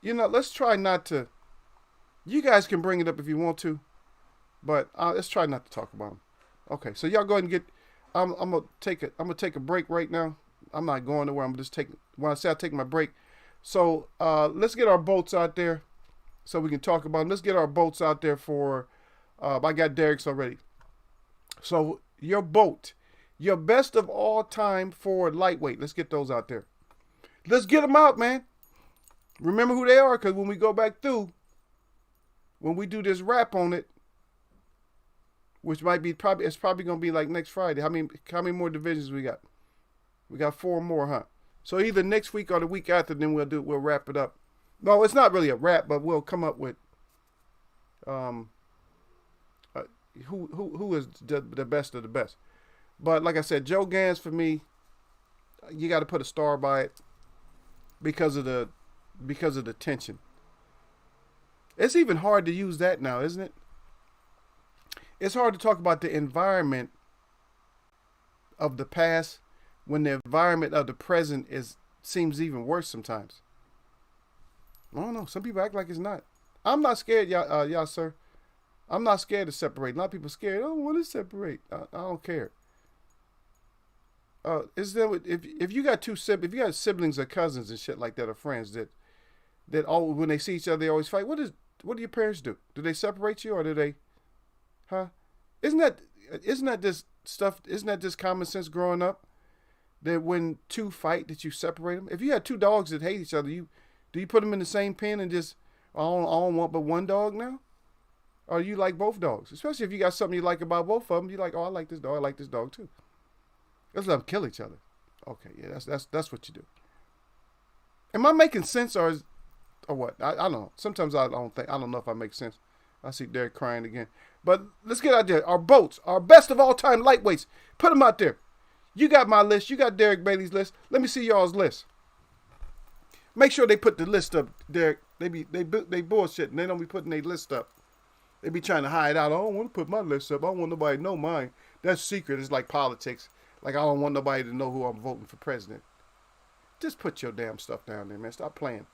You know, let's try not to. You guys can bring it up if you want to, but let's try not to talk about him. Okay, so y'all go ahead and get. I'm gonna take a break right now. I'm not going nowhere. I'm just taking. When I say I take my break, so let's get our boats out there, so we can talk about them. Let's get our boats out there for. I got Derek's already. So your boat, your best of all time for lightweight. Let's get those out there. Let's get them out, man. Remember who they are, because when we go back through, when we do this wrap on it, which might be it's probably gonna be like next Friday. How many more divisions we got? We got 4 more, huh? So either next week or the week after, then we'll wrap it up. No, it's not really a wrap, but we'll come up with who is the best of the best. But like I said, Joe Gans for me, you got to put a star by it because of the tension. It's even hard to use that now, isn't it? It's hard to talk about the environment of the past when the environment of the present seems even worse sometimes. I don't know. Some people act like it's not. I'm not scared, y'all, sir. I'm not scared to separate. A lot of people are scared. I don't want to separate. I don't care. Is there if you got if you got siblings or cousins and shit like that or friends that all when they see each other they always fight. What do your parents do? Do they separate you or do they? Huh? Isn't that this stuff? Isn't that just common sense growing up? That when two fight, that you separate them. If you had 2 dogs that hate each other, do you put them in the same pen and just I don't want but one dog now? Or you like both dogs? Especially if you got something you like about both of them, you like, oh, I like this dog. I like this dog too. Let's let them kill each other. Okay, yeah, that's what you do. Am I making sense or what? I don't know. Sometimes I don't know if I make sense. I see Derek crying again. But let's get out there. Our boats, our best of all time lightweights. Put them out there. You got my list. You got Derek Bailey's list. Let me see y'all's list. Make sure they put the list up, Derek. They bullshit and they don't be putting their list up. They be trying to hide out. I don't want to put my list up. I don't want nobody to know mine. That's secret. It's like politics. Like I don't want nobody to know who I'm voting for president. Just put your damn stuff down there, man. Stop playing.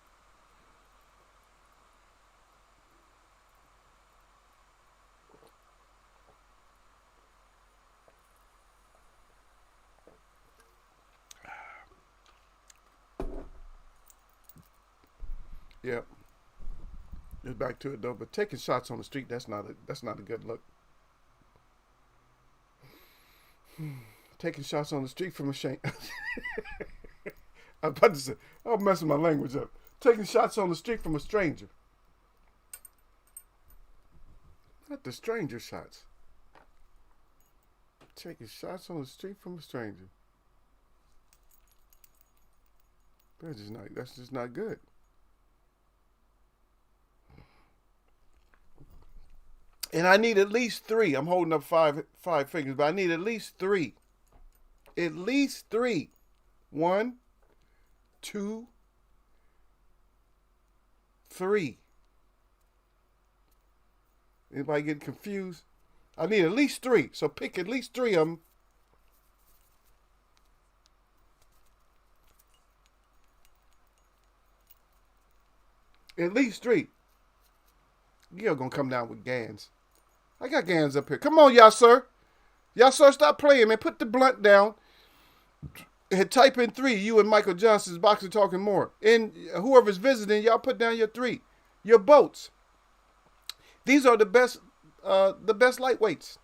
Yep. Just back to it though. But taking shots on the street, that's not a good look. Taking shots on the street from a stranger. I'm about to say, I'm messing my language up. Taking shots on the street from a stranger. Not the stranger shots. Taking shots on the street from a stranger. That's just not good. And I need at least 3. I'm holding up five fingers, but I need at least 3. At least 3. 1, 2, 3. Anybody getting confused? I need at least 3. So pick at least 3 of them. At least 3. Gil gonna come down with Gans. I got Gans up here. Come on, y'all, sir. Y'all, sir, stop playing, man. Put the blunt down. And type in 3. You and Michael Johnson's Boxing Talking More. And whoever's visiting, y'all put down your 3. Your boats. These are the best lightweights.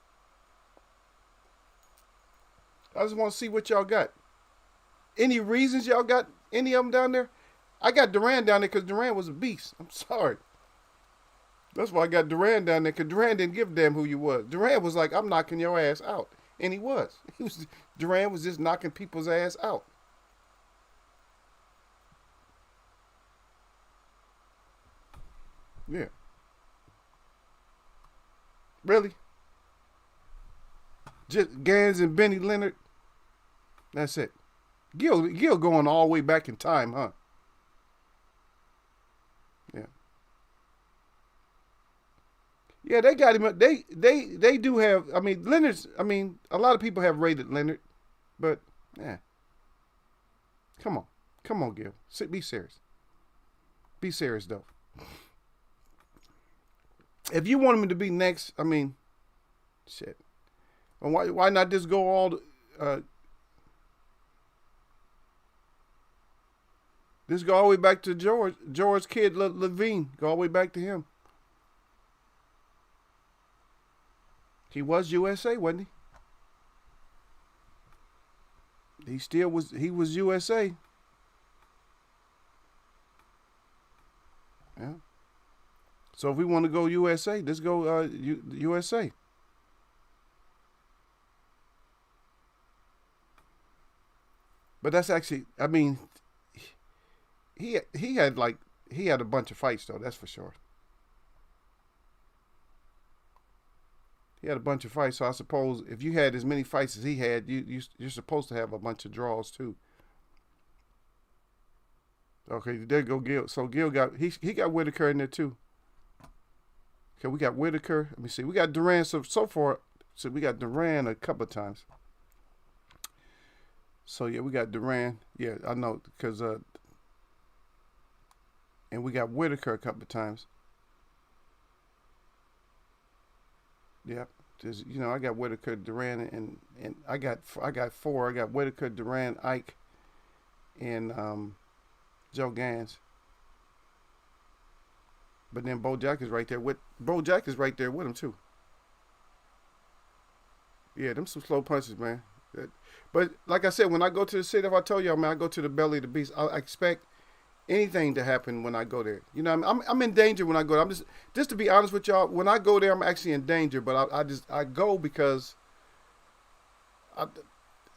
I just want to see what y'all got. Any reasons y'all got any of them down there? I got Duran down there because Duran was a beast. I'm sorry. That's why I got Duran down there, because Duran didn't give a damn who you was. Duran was like, I'm knocking your ass out. And he was. Duran was just knocking people's ass out. Yeah. Really? Just Gans and Benny Leonard? That's it. Gil going all the way back in time, huh? Yeah. Yeah, they got him. They do have. I mean, Leonard's. I mean, a lot of people have rated Leonard, but yeah. Come on, Gil. Be serious. Be serious though. If you want him to be next, I mean, shit. Why not just go all? Just go all the way back to George Kid Levine. Go all the way back to him. He was USA, wasn't he? He still was. He was USA. Yeah. So if we want to go USA, let's go USA. But that's actually, I mean, he had a bunch of fights though. That's for sure. He had a bunch of fights, so I suppose if you had as many fights as he had, you're supposed to have a bunch of draws too. Okay, there go Gil. So Gil got he got Whitaker in there too. Okay, we got Whitaker. Let me see. We got Duran so far. So we got Duran a couple of times. So yeah, we got Duran. Yeah, I know because and we got Whitaker a couple of times. Yep. Just, I got Whitaker, Duran, and I got 4. I got Whitaker, Duran, Ike, and Joe Gans. But then Bojack is right there with him too. Yeah, them some slow punches, man. But like I said, when I go to the city, if I told y'all, man, I go to the belly of the beast. I expect anything to happen when I go there. You know, I'm in danger when I go there. I'm just to be honest with y'all. When I go there, I'm actually in danger. But I go because I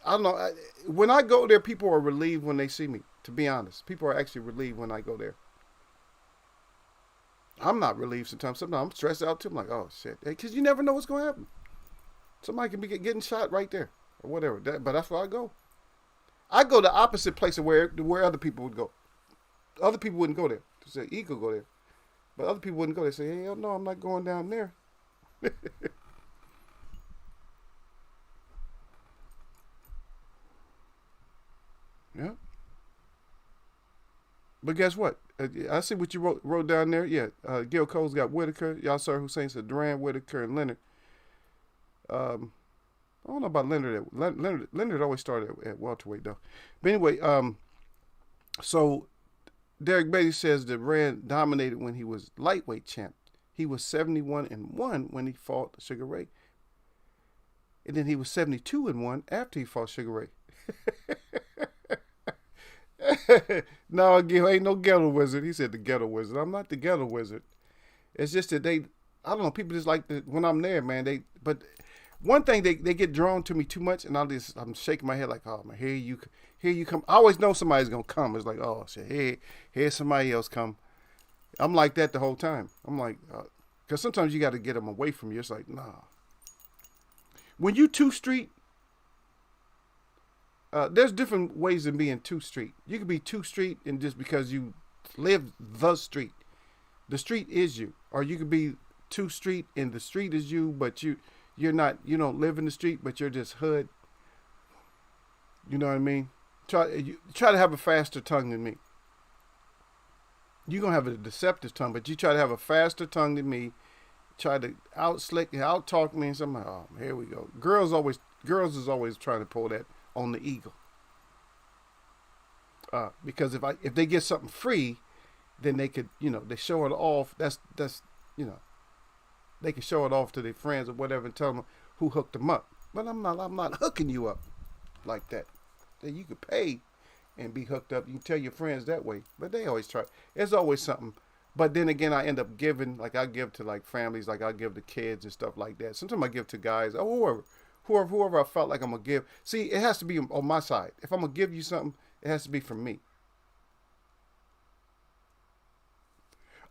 don't know. When I go there, people are relieved when they see me. To be honest, people are actually relieved when I go there. I'm not relieved sometimes. Sometimes I'm stressed out too. I'm like, oh shit, because you never know what's going to happen. Somebody can be getting shot right there or whatever. But that's where I go. I go the opposite place of where other people would go. Other people wouldn't go there. To say he could go there, but other people wouldn't go there. Say, hell no, I'm not going down there. Yeah. But guess what? I see what you wrote down there. Yeah, Gil Cole's got Whitaker. Yasser Hussein said Duran, Whitaker, and Leonard. I don't know about Leonard. Leonard always started at welterweight though. But anyway, so Derek Beatty says that Rand dominated when he was lightweight champ. He was 71-1 when he fought Sugar Ray, and then he was 72-1 after he fought Sugar Ray. No, again, ain't no ghetto wizard. He said the ghetto wizard. I'm not the ghetto wizard. It's just that I don't know, people just like when I'm there, man, but one thing, they get drawn to me too much, and I'm shaking my head like, oh man, here you come. I always know somebody's gonna come. It's like, oh shit, here's somebody else come. I'm like that the whole time. I'm like, because sometimes you got to get them away from you. It's like, nah. When you two street, there's different ways of being two street. You can be two street, and just because you live the street is you, or you could be two street and the street is you, but you're not. You don't live in the street, but you're just hood. You know what I mean? Try to have a faster tongue than me. You're gonna have a deceptive tongue, but you try to have a faster tongue than me. Try to out talk me, and something. Oh, here we go. Girls is always trying to pull that on the eagle. Because if they get something free, then they could, they show it off. That's they can show it off to their friends or whatever and tell them who hooked them up. But I'm not hooking you up like that. That you could pay and be hooked up. You can tell your friends that way. But they always try. There's always something. But then again, I end up giving, like I give to like families, like I give to kids and stuff like that. Sometimes I give to guys, or whoever I felt like I'm going to give. See, it has to be on my side. If I'm going to give you something, it has to be from me.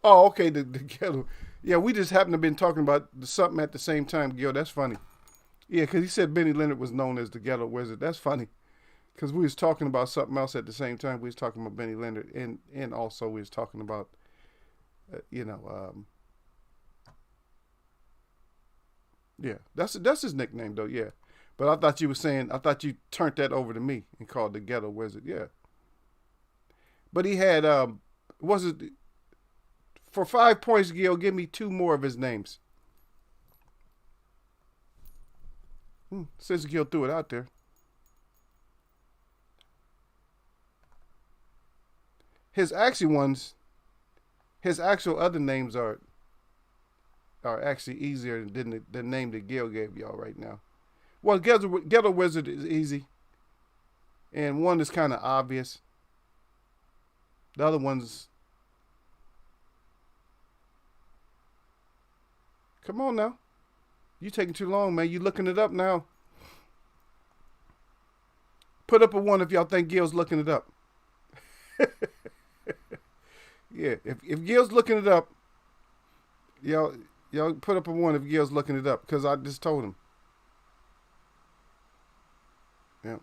Oh, okay, the ghetto. Yeah, we just happened to been talking about something at the same time, Gil. That's funny. Yeah, because he said Benny Leonard was known as the ghetto wizard. That's funny. Because we was talking about something else at the same time. We was talking about Benny Leonard, and also we was talking about, yeah, that's his nickname though. Yeah, but I thought you turned that over to me and called the ghetto wizard. Yeah, but he had was it for 5 points? Gil, give me two more of his names. Since Gil threw it out there. His actual other names are actually easier than the name that Gil gave y'all right now. Well, Ghetto Wizard is easy, and one is kind of obvious. The other one's, come on now, you taking too long, man. You looking it up now. Put up a one if y'all think Gil's looking it up. Yeah, if Gil's looking it up, y'all put up a one if Gil's looking it up, because I just told him. Yeah.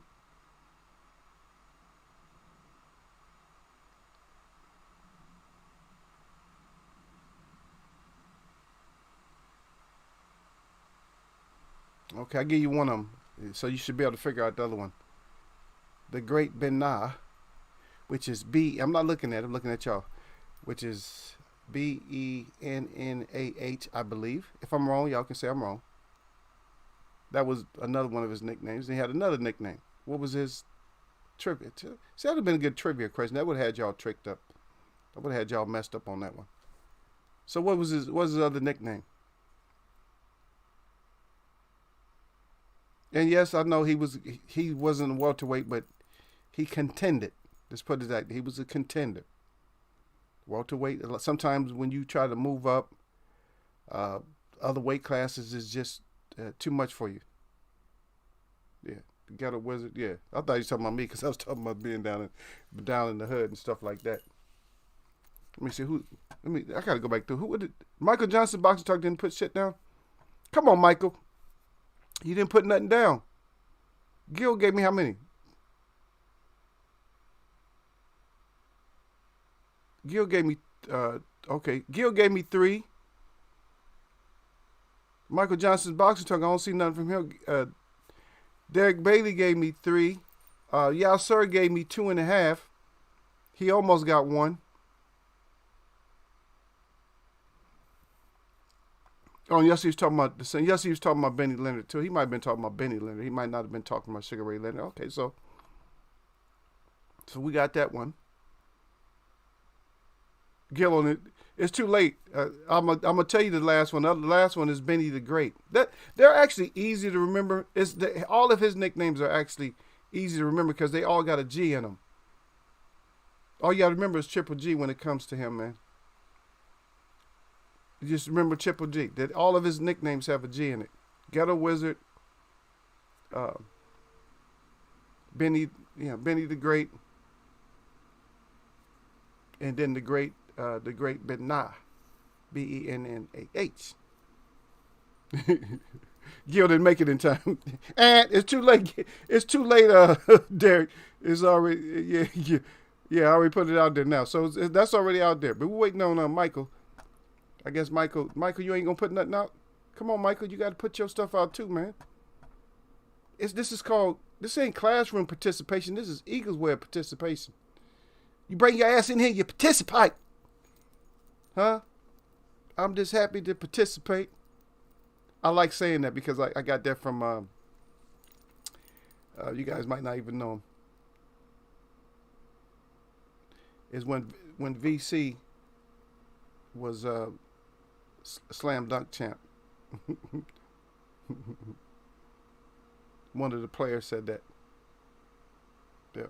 Okay, I'll give you one of them, so you should be able to figure out the other one. The Great Benah, which is I'm not looking at it, I'm looking at y'all, which is Bennah, I believe. If I'm wrong, y'all can say I'm wrong. That was another one of his nicknames. He had another nickname. What was his trivia? See, that would have been a good trivia question. That would have had y'all tricked up. That would have had y'all messed up on that one. So what was his other nickname? And yes, I know he wasn't a welterweight, but he contended. Let's put it that he was a contender. Welterweight. Sometimes when you try to move up, other weight classes is just too much for you. Yeah, the Ghetto Wizard. Yeah, I thought you were talking about me because I was talking about being down in the hood and stuff like that. Let me see who. I gotta go back through. Who would it? Michael Johnson Boxing Talk didn't put shit down. Come on, Michael. You didn't put nothing down. Gil gave me how many? Gil gave me, Gil gave me 3. Michael Johnson's Boxing Talk, I don't see nothing from him. Derek Bailey gave me 3. Yasser gave me 2.5. He almost got 1. Oh, yes, he was talking about the same. Yes, he was talking about Benny Leonard too. He might have been talking about Benny Leonard. He might not have been talking about Sugar Ray Leonard. Okay, so we got that one. Gil on it. It's too late. I'm gonna tell you the last one. The last one is Benny the Great. That they're actually easy to remember. All of his nicknames are actually easy to remember because they all got a G in them. All you gotta remember is Triple G when it comes to him, man. You just remember Triple G. That all of his nicknames have a G in it. Ghetto Wizard, uh, Benny, Benny the Great, and then the great Benah, Bennah. Gil didn't make it in time, and it's too late. It's too late, Derek. It's already yeah. I already put it out there now, so that's already out there. But we're waiting on Michael. I guess Michael, you ain't gonna put nothing out. Come on, Michael, you got to put your stuff out too, man. This ain't classroom participation. This is Eagles way of participation. You bring your ass in here, you participate. Huh? I'm just happy to participate. I like saying that because I got that from, you guys might not even know him. Is when VC was slam dunk champ. One of the players said that. Yeah.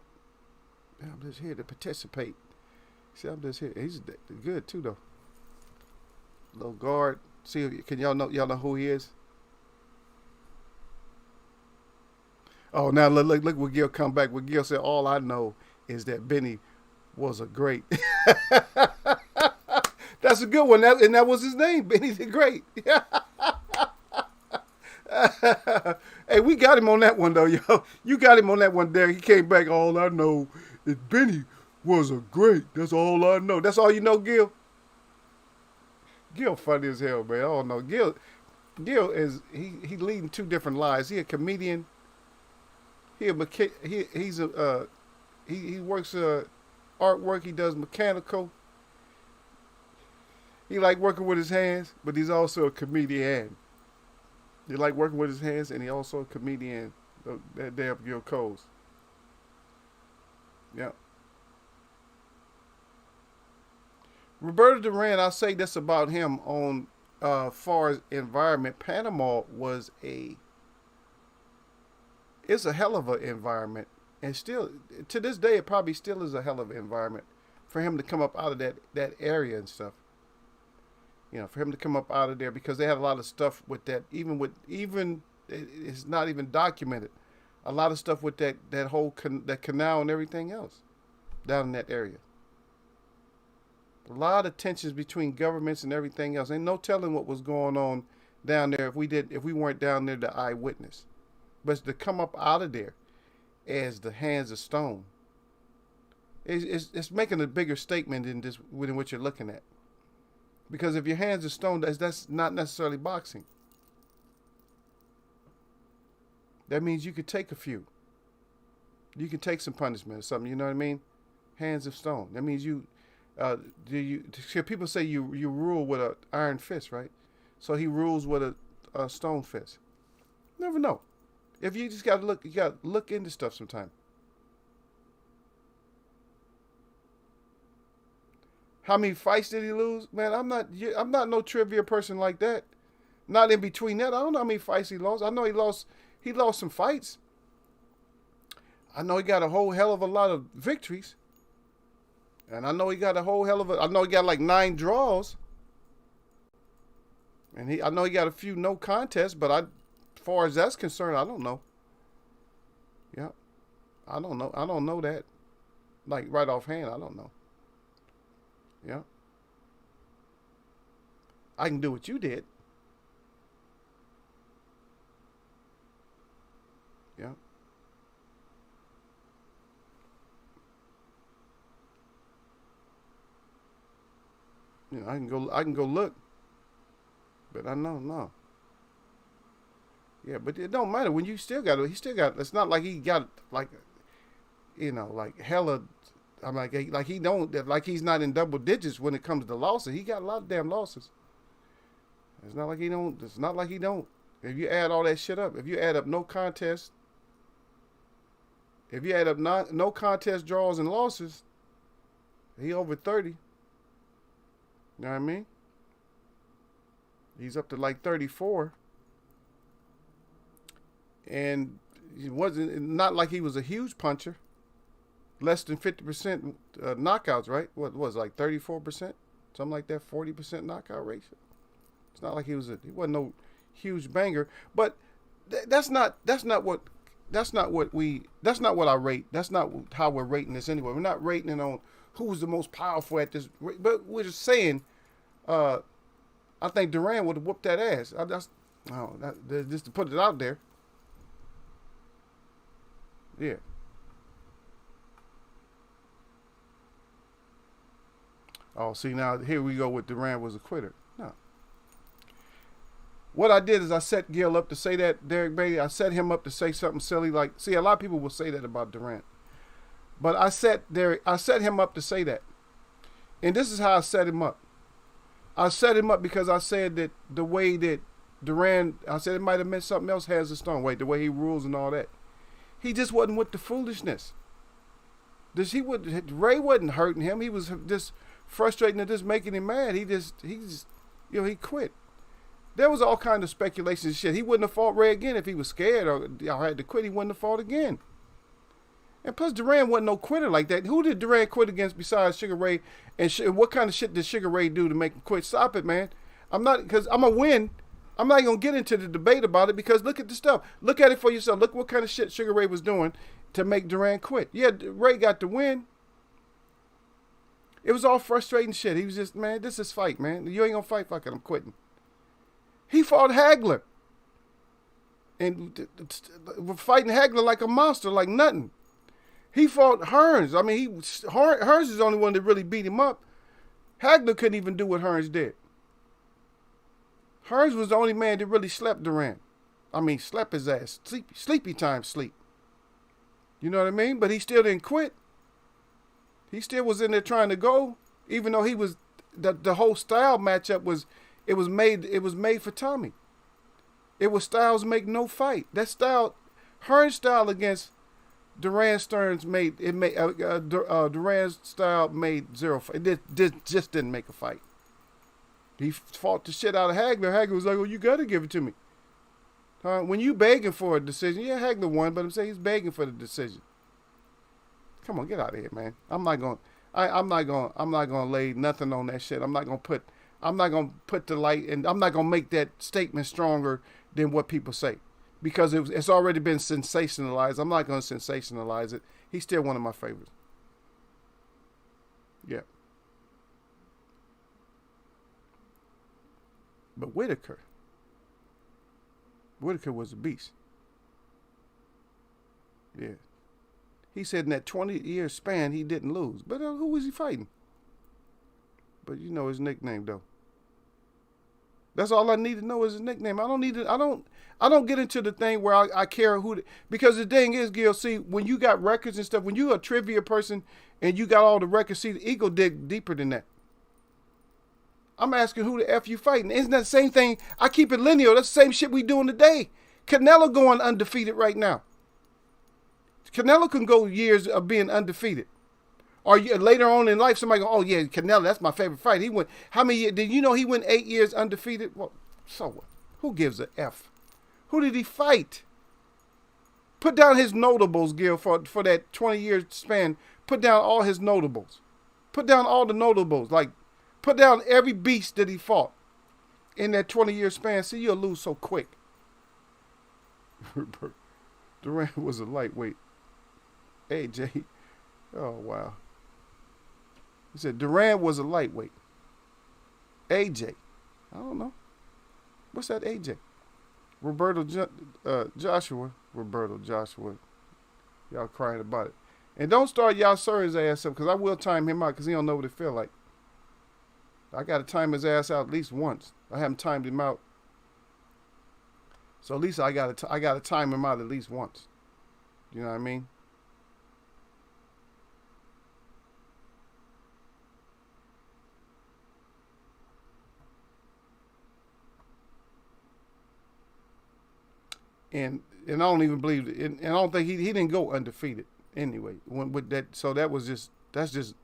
I'm just here to participate. See, I'm just here. He's good too, though. Little guard. See, can y'all know who he is? Oh, now look what Gil come back. What Gil said, all I know is that Benny was a great. That's a good one. And that was his name, Benny the Great. Hey, we got him on that one, though, yo. You got him on that one, Derek. He came back, all I know is Benny was a great. That's all I know. That's all you know, Gil? Gil funny as hell, man. I don't know. Gil is, he leading two different lives. He a comedian. He works artwork. He does mechanical. He like working with his hands, but he's also a comedian. He like working with his hands, and he also a comedian. That damn Gil Coles. Yeah. Roberto Duran, I'll say this about him on far as environment. Panama it's a hell of an environment, and still to this day it probably still is a hell of an environment for him to come up out of that area and stuff. For him to come up out of there, because they had a lot of stuff with that. Even it's not even documented. A lot of stuff with that whole that canal and everything else down in that area. A lot of tensions between governments and everything else. Ain't no telling what was going on down there if we weren't down there to eyewitness. But to come up out of there as the hands of stone, it's making a bigger statement than what you're looking at. Because if your hands are stone, that's not necessarily boxing. That means you could take a few. You can take some punishment or something. You know what I mean? Hands of stone. That means people say you rule with an iron fist, right? So he rules with a stone fist. Never know. If you just gotta look into stuff sometime. How many fights did he lose? Man, I'm not no trivia person like that. Not in between that. I don't know how many fights he lost. I know he lost some fights. I know he got a whole hell of a lot of victories. And I know he got I know he got like 9 draws. And I know he got a few no contests, but as far as that's concerned, I don't know. Yeah. I don't know. I don't know that. Like right offhand, I don't know. Yeah. I can do what you did. Yeah. I can go look. But I know, no. Yeah, but it don't matter when he still got, it's not like he got like hella. I'm like he's not in double digits when it comes to losses. He got a lot of damn losses. It's not like he don't. If you add all that shit up, if you add up no contest, if you add up no contest draws and losses, he over 30. You know what I mean? He's up to like 34. And it wasn't not like he was a huge puncher. Less than 50% knockouts, right? What was it, like 34%? Something like that, 40% knockout ratio. It's not like he wasn't no huge banger. But that's not what I rate. That's not how we're rating this anyway. We're not rating it on who's the most powerful at this. But we're just saying, I think Duran would have whooped that ass. Just to put it out there. Yeah. Oh, see, now here we go with Duran was a quitter. No. What I did is I set Gil up to say that, Derek Bailey. I set him up to say something silly like, see, a lot of people will say that about Durant. But I set him up to say that. And this is how I set him up. I set him up because I said that the way that Duran, I said it might have meant something else, has a stone. Wait, the way he rules and all that. He just wasn't with the foolishness. Ray wasn't hurting him. He was just frustrating and just making him mad. He quit. There was all kind of speculation and shit. He wouldn't have fought Ray again if he was scared or had to quit. He wouldn't have fought again. And plus, Duran wasn't no quitter like that. Who did Duran quit against besides Sugar Ray? And what kind of shit did Sugar Ray do to make him quit? Stop it, man. Because I'm going to win. I'm not going to get into the debate about it because look at the stuff. Look at it for yourself. Look what kind of shit Sugar Ray was doing to make Duran quit. Yeah, Ray got the win. It was all frustrating shit. He was just, man, this is fight, man. You ain't going to fight. Fuck it, I'm quitting. He fought Hagler. And fighting Hagler like a monster, like nothing. He fought Hearns. I mean, Hearns is the only one that really beat him up. Hagler couldn't even do what Hearns did. Hearns was the only man that really slept Duran. I mean, slept his ass. Sleepy time sleep. You know what I mean? But he still didn't quit. He still was in there trying to go, even though he was the whole style matchup was made for Tommy. It was styles make no fight. That style, Hearns' style against Duran Stearns Duran's style made zero fight. It just didn't make a fight. He fought the shit out of Hagler. Hagler was like, "Oh, you got to give it to me." When you begging for a decision, yeah, Hagler won, but I'm saying he's begging for the decision. Come on, get out of here, man. I'm not gonna lay nothing on that shit. I'm not gonna put the light, and I'm not gonna make that statement stronger than what people say because it's already been sensationalized. I'm not gonna sensationalize it. He's still one of my favorites. Yeah. But Whitaker was a beast. Yeah. He said in that 20-year span he didn't lose. But who was he fighting? But you know his nickname though. That's all I need to know is his nickname. I don't get into the thing where I care because the thing is, Gil, see, when you got records and stuff, when you're a trivia person and you got all the records, see, the ego dig deeper than that. I'm asking who the F you fighting. Isn't that the same thing? I keep it linear. That's the same shit we doing today. Canelo going undefeated right now. Canelo can go years of being undefeated. Or later on in life, somebody go, "Oh yeah, Canelo, that's my favorite fight." He went, how many years? Did you know he went 8 years undefeated? Well, so what? Who gives a F? Who did he fight? Put down his notables, Gil, for that 20-year span. Put down all his notables. Put down all the notables. Like, put down every beast that he fought in that 20-year span. See, you'll lose so quick. Durant was a lightweight. AJ. Oh, wow. He said Durant was a lightweight. AJ. I don't know. What's that AJ? Joshua. Roberto Joshua. Y'all crying about it. And don't start y'all sir's ass up because I will time him out because he don't know what it feel like. I got to time his ass out at least once. I haven't timed him out. So at least I got to time him out at least once. You know what I mean? And I don't even believe it. And I don't think he didn't go undefeated anyway. With that, so that's just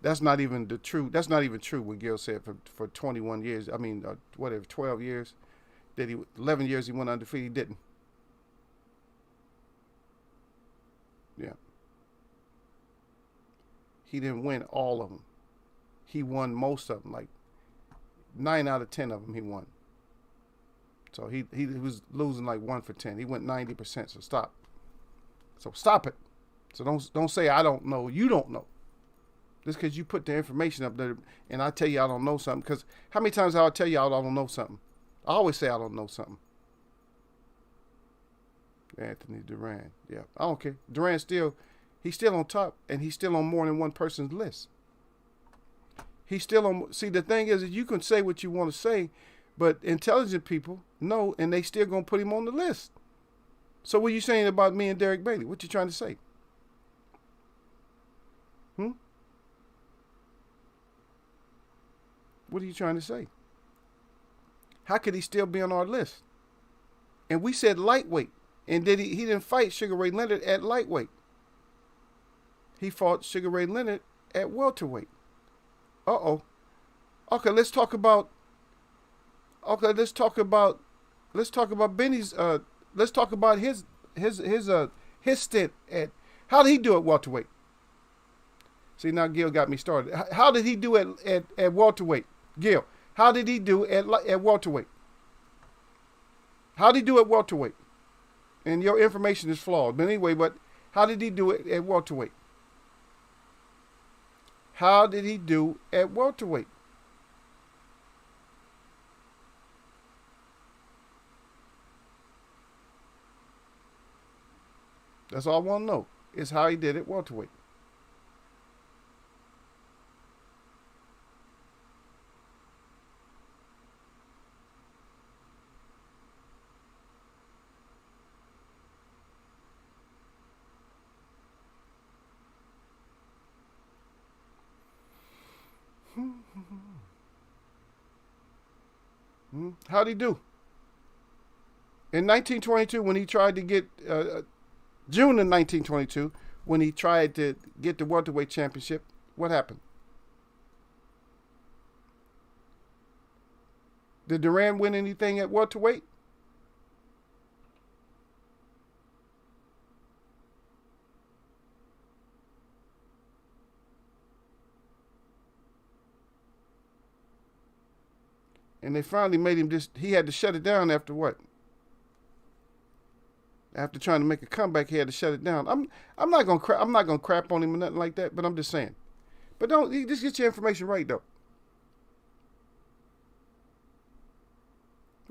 That's not even the true. That's not even true. What Gil said for 21 years. I mean, whatever, 12 years. Did he? 11 years he went undefeated. He didn't. Yeah. He didn't win all of them. He won most of them. Like 9 out of 10 of them he won. So he was losing like 1 for 10. He went 90%. So stop. So stop it. So don't say I don't know. You don't know. Just because you put the information up there and I tell you I don't know something. Because how many times I'll tell you I don't know something? I always say I don't know something. Anthony Duran. Yeah, I don't care. Duran's he's still on top, and he's still on more than one person's list. He's still on. See, the thing is that you can say what you want to say, but intelligent people know, and they still gonna put him on the list. So what are you saying about me and Derek Bailey? What you trying to say? What are you trying to say? How could he still be on our list? And we said lightweight. And he didn't fight Sugar Ray Leonard at lightweight. He fought Sugar Ray Leonard at welterweight. Uh-oh. Okay, let's talk about Benny's let's talk about his stint at how did he do at welterweight? See, now Gil got me started. How did he do at welterweight? Gil, how did he do at welterweight? How did he do at welterweight? And your information is flawed. But anyway, how did he do it at welterweight? How did he do at welterweight? That's all I want to know is how he did at welterweight. How'd he do? In 1922, when he tried to get, June of 1922, when he tried to get the welterweight championship, what happened? Did Duran win anything at welterweight? And they finally made him he had to shut it down after what? After trying to make a comeback, he had to shut it down. I'm not gonna crap on him or nothing like that, but I'm just saying. But don't just get your information right though.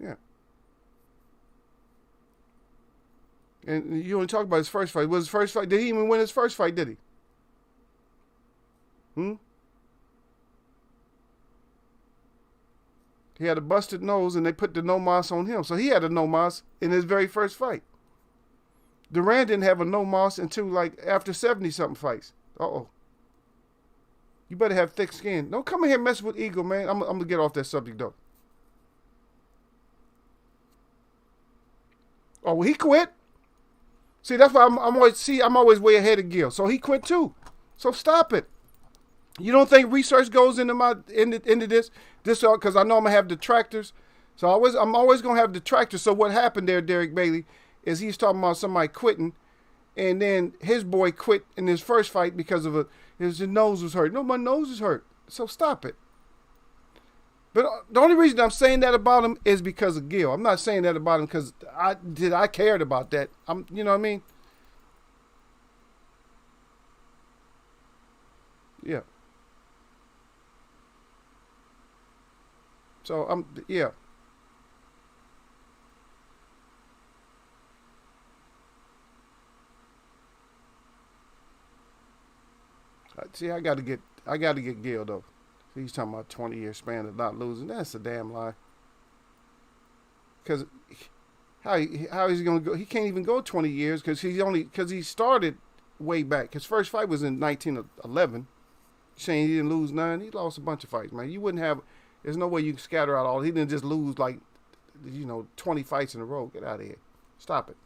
Yeah. And you only talk about his first fight. Was his first fight? Did he even win his first fight? Did he? He had a busted nose, and they put the no mas on him. So he had a no mas in his very first fight. Duran didn't have a no mas until like after 70-something fights. Uh-oh. You better have thick skin. Don't come in here messing with Eagle, man. I'm going to get off that subject, though. Oh, well, he quit. See, that's why I'm always way ahead of Gil. So he quit, too. So stop it. You don't think research goes into this? This because I know I'm gonna have detractors. So I'm always gonna have detractors. So what happened there, Derek Bailey, is he's talking about somebody quitting, and then his boy quit in his first fight because of his nose was hurt. No, my nose is hurt. So stop it. But the only reason I'm saying that about him is because of Gil. I'm not saying that about him because I cared about that. You know what I mean? Yeah. So yeah. See, I got to get Gil though. He's talking about 20-year span of not losing. That's a damn lie. Because how is he going to go? He can't even go 20 years because he started way back. His first fight was in 1911. Saying he didn't lose none. He lost a bunch of fights, man. You wouldn't have. There's no way you can scatter out all. He didn't just lose 20 fights in a row. Get out of here. Stop it.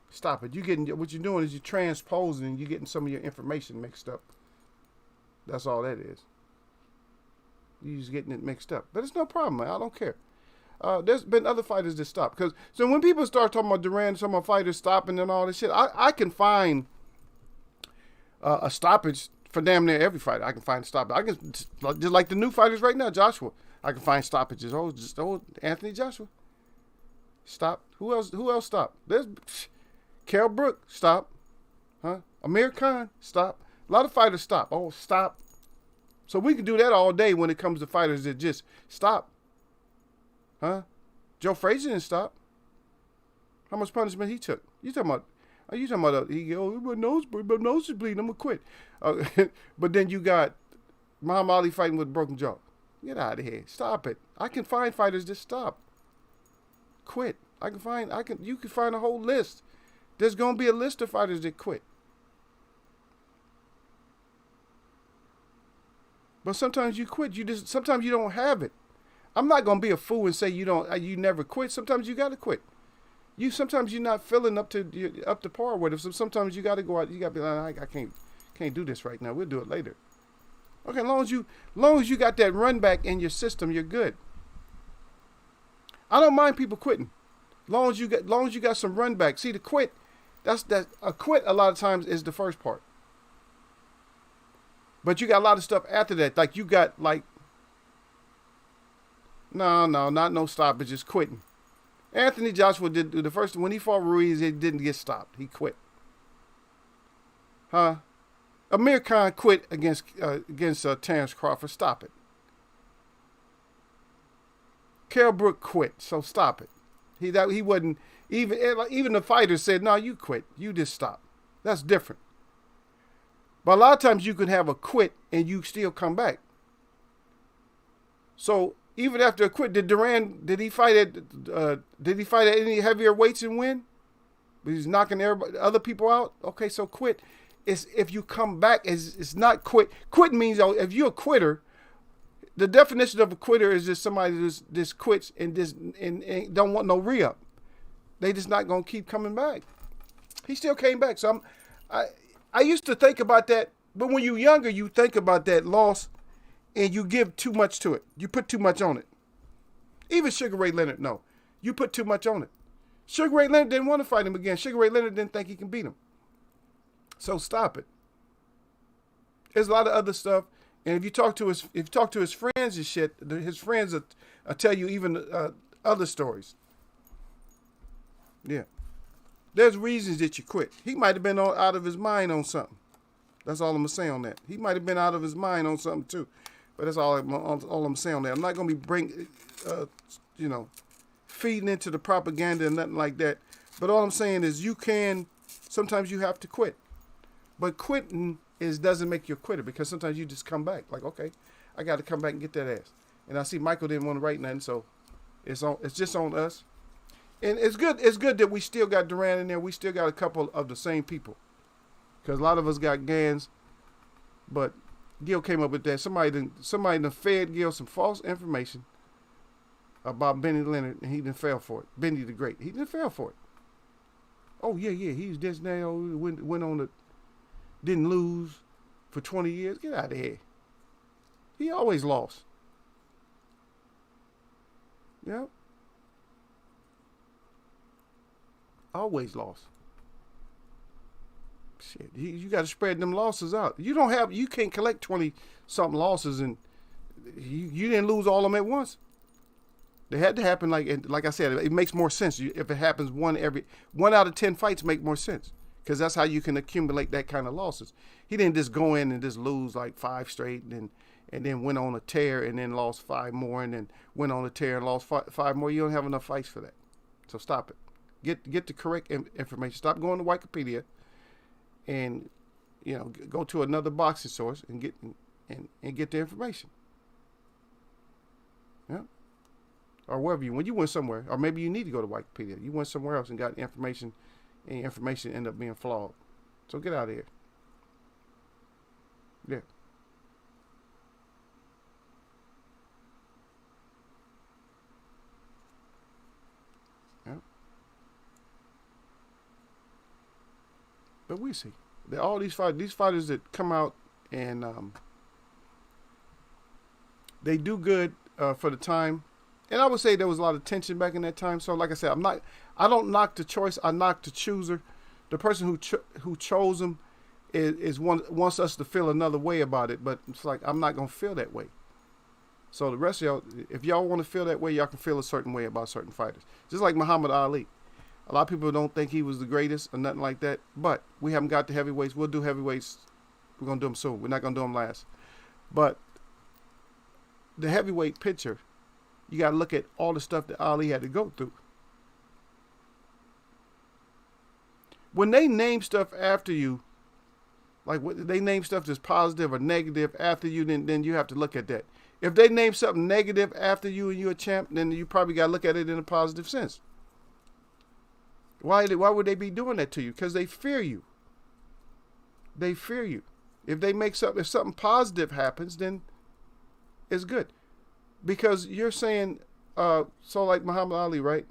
Stop it. What you're doing is you're transposing and you're getting some of your information mixed up. That's all that is. You just getting it mixed up. But it's no problem, man. I don't care. There's been other fighters that stop. So when people start talking about Duran, some of fighters stopping and all this shit, I can find a stoppage for damn near every fighter. I can find a stoppage. I can just like the new fighters right now, Joshua. I can find stoppages. Anthony Joshua. Stop. Who else stopped? There's Kell Brook, stop. Huh? Amir Khan, stop. A lot of fighters stop. Oh, stop. So we can do that all day when it comes to fighters that just stop. Huh? Joe Frazier didn't stop. How much punishment he took? You talking about my nose is bleeding, I'm gonna quit. But then you got Muhammad Ali fighting with a broken jaw. Get out of here. Stop it. I can find fighters that stop. Quit. You can find a whole list. There's gonna be a list of fighters that quit. But sometimes you quit. Sometimes you don't have it. I'm not gonna be a fool and say you never quit. Sometimes you gotta quit. Sometimes you're not feeling up to par with it. So sometimes you gotta go out. You gotta be like, I can't do this right now. We'll do it later. Okay, as long as you got that run back in your system, you're good. I don't mind people quitting. Long as you got some run back. See, the quit, a quit a lot of times is the first part. But you got a lot of stuff after that. Like you got not no stoppages, quitting. Anthony Joshua did the first when he fought Ruiz, he didn't get stopped. He quit. Huh? Amir Khan quit against Terrence Crawford. Stop it. Kell Brook quit. So stop it. He wasn't even the fighters said, no, you quit. You just stop. That's different. But a lot of times you can have a quit and you still come back. So even after a quit, did he fight at any heavier weights and win? He's knocking other people out. Okay, so quit. If you come back, it's not quit. Quit means if you're a quitter, the definition of a quitter is just somebody that just quits and don't want no re-up. They just not gonna keep coming back. He still came back. So I used to think about that, but when you're younger, you think about that loss and you give too much to it. You put too much on it. Even Sugar Ray Leonard, no. You put too much on it. Sugar Ray Leonard didn't want to fight him again. Sugar Ray Leonard didn't think he can beat him. So stop it. There's a lot of other stuff. And if you talk to his friends and shit, his friends will tell you even other stories. Yeah. There's reasons that you quit. He might have been out of his mind on something. That's all I'm going to say on that. He might have been out of his mind on something too. But that's all I'm saying on that. I'm not going to be feeding into the propaganda and nothing like that. But all I'm saying is sometimes you have to quit. But quitting doesn't make you a quitter because sometimes you just come back. Like, okay, I got to come back and get that ass. And I see Michael didn't want to write nothing, so it's just on us. And it's good that we still got Duran in there. We still got a couple of the same people. Because a lot of us got Gans, but Gil came up with that. Somebody done fed Gil some false information about Benny Leonard, and he didn't fail for it. Benny the Great. He didn't fail for it. Oh, yeah, he's just now went on the... Didn't lose for 20 years. Get out of here. He always lost. Yep. Always lost. Shit, you got to spread them losses out. You can't collect 20-something losses and you didn't lose all of them at once. They had to happen like I said, it makes more sense. If it happens one out of 10 fights make more sense. Because that's how you can accumulate that kind of losses. He didn't just go in and just lose like 5 straight and then went on a tear and then lost 5 more and then went on a tear and lost 5 more. You don't have enough fights for that. So stop it. Get the correct information. Stop going to Wikipedia and go to another boxing source and get the information. Yeah. Or wherever when you went somewhere, or maybe you need to go to Wikipedia. You went somewhere else and got information. And information end up being flawed. So get out of here. Yeah. Yeah. But we see. All these fighters that come out and They do good for the time, and I would say there was a lot of tension back in that time. So, like I said, I don't knock the choice. I knock the chooser. The person who chose them wants us to feel another way about it. But it's like I'm not gonna feel that way. So the rest of y'all, if y'all want to feel that way, y'all can feel a certain way about certain fighters. Just like Muhammad Ali. A lot of people don't think he was the greatest or nothing like that. But we haven't got the heavyweights. We'll do heavyweights. We're going to do them soon. We're not going to do them last. But the heavyweight picture, you got to look at all the stuff that Ali had to go through. When they name stuff after you, like they name stuff that's positive or negative after you, then you have to look at that. If they name something negative after you and you're a champ, then you probably got to look at it in a positive sense. Why would they be doing that to you? Because they fear you. They fear you. If something positive happens, then it's good. Because you're saying, so like Muhammad Ali, right?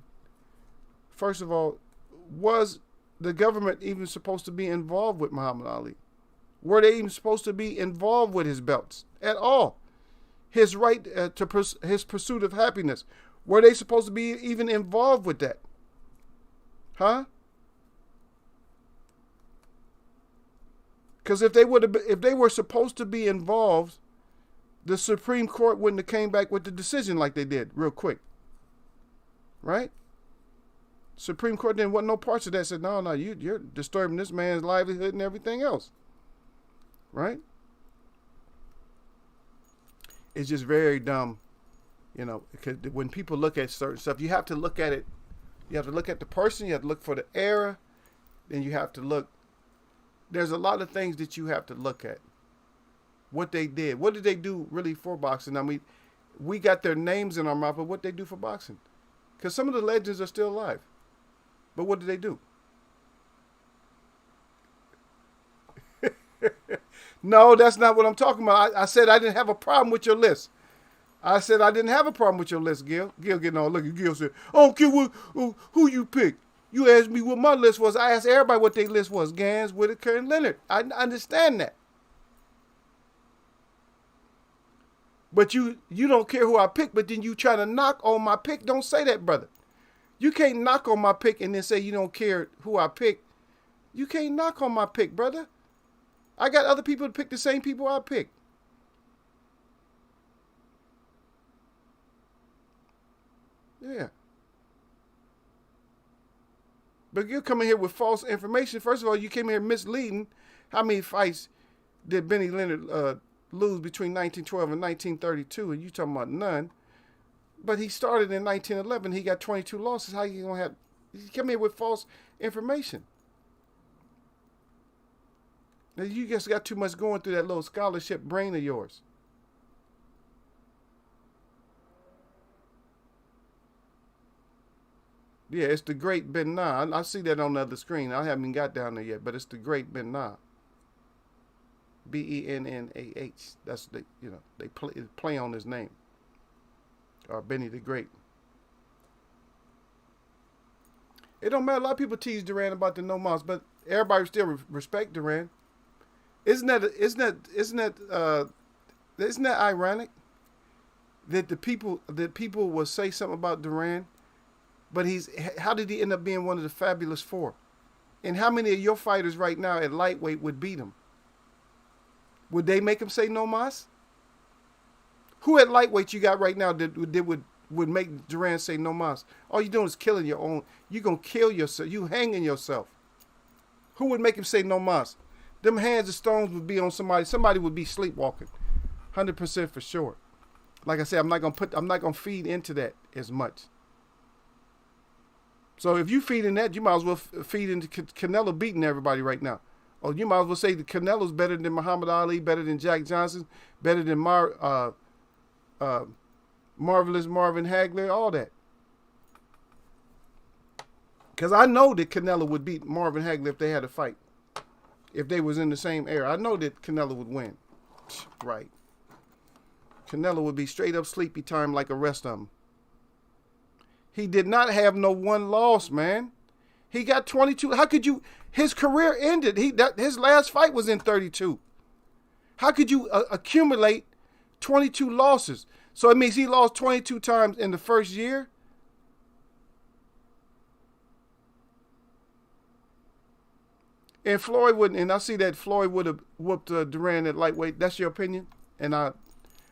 First of all, was the government even supposed to be involved with Muhammad Ali? Were they even supposed to be involved with his belts at all? His right to his pursuit of happiness. Were they supposed to be even involved with that? Huh? Because if they were supposed to be involved, the Supreme Court wouldn't have came back with the decision like they did real quick. Right? Supreme Court didn't want no parts of that. Said, no, you're disturbing this man's livelihood and everything else. Right? It's just very dumb, because when people look at certain stuff, you have to look at it. You have to look at the person. You have to look for the era. Then you have to look. There's a lot of things that you have to look at. What they did. What did they do really for boxing? I mean, we got their names in our mouth, but what they do for boxing? Because some of the legends are still alive. But what did they do? No, that's not what I'm talking about. I said I didn't have a problem with your list. I said I didn't have a problem with your list, Gil. Gil getting on. Look at Gil said, I don't care who you pick. You asked me what my list was. I asked everybody what their list was. Gans, Whitaker, and Leonard. I understand that. But you don't care who I pick, but then you try to knock on my pick. Don't say that, brother. You can't knock on my pick and then say you don't care who I pick. You can't knock on my pick, brother. I got other people to pick the same people I pick. Yeah. But you're coming here with false information. First of all, you came here misleading. How many fights did Benny Leonard lose between 1912 and 1932? And you talking about none. But he started in 1911. He got 22 losses. How you going to have... You come here with false information. Now, you just got too much going through that little scholarship brain of yours. Yeah, it's the great Ben Na. I see that on the other screen. I haven't even got down there yet, but it's the great Ben Na. Bennah. That's they play on his name. Or Benny the Great. It don't matter. A lot of people tease Duran about the no mouse, but everybody still respect Duran. Isn't that ironic that the people will say something about Duran, but how did he end up being one of the fabulous four? And how many of your fighters right now at lightweight would beat him? Would they make him say no mas? Who at lightweight you got right now that would make Duran say no mas? All you're doing is killing your own. You're going to kill yourself. You hanging yourself. Who would make him say no mas? Them hands of stones would be on somebody. Somebody would be sleepwalking. 100% for sure. Like I said, I'm not going to feed into that as much. So if you feed in that, you might as well feed into Canelo beating everybody right now. Or you might as well say that Canelo's better than Muhammad Ali, better than Jack Johnson, better than Marvelous Marvin Hagler, all that. Because I know that Canelo would beat Marvin Hagler if they had a fight. If they was in the same era. I know that Canelo would win. Right. Canelo would be straight up sleepy time like the rest of them. He did not have no one loss, man. He got 22. How could you? His career ended. His last fight was in 32. How could you accumulate 22 losses? So it means he lost 22 times in the first year. And Floyd wouldn't, and I see that Floyd would have whooped Duran at lightweight. That's your opinion, and I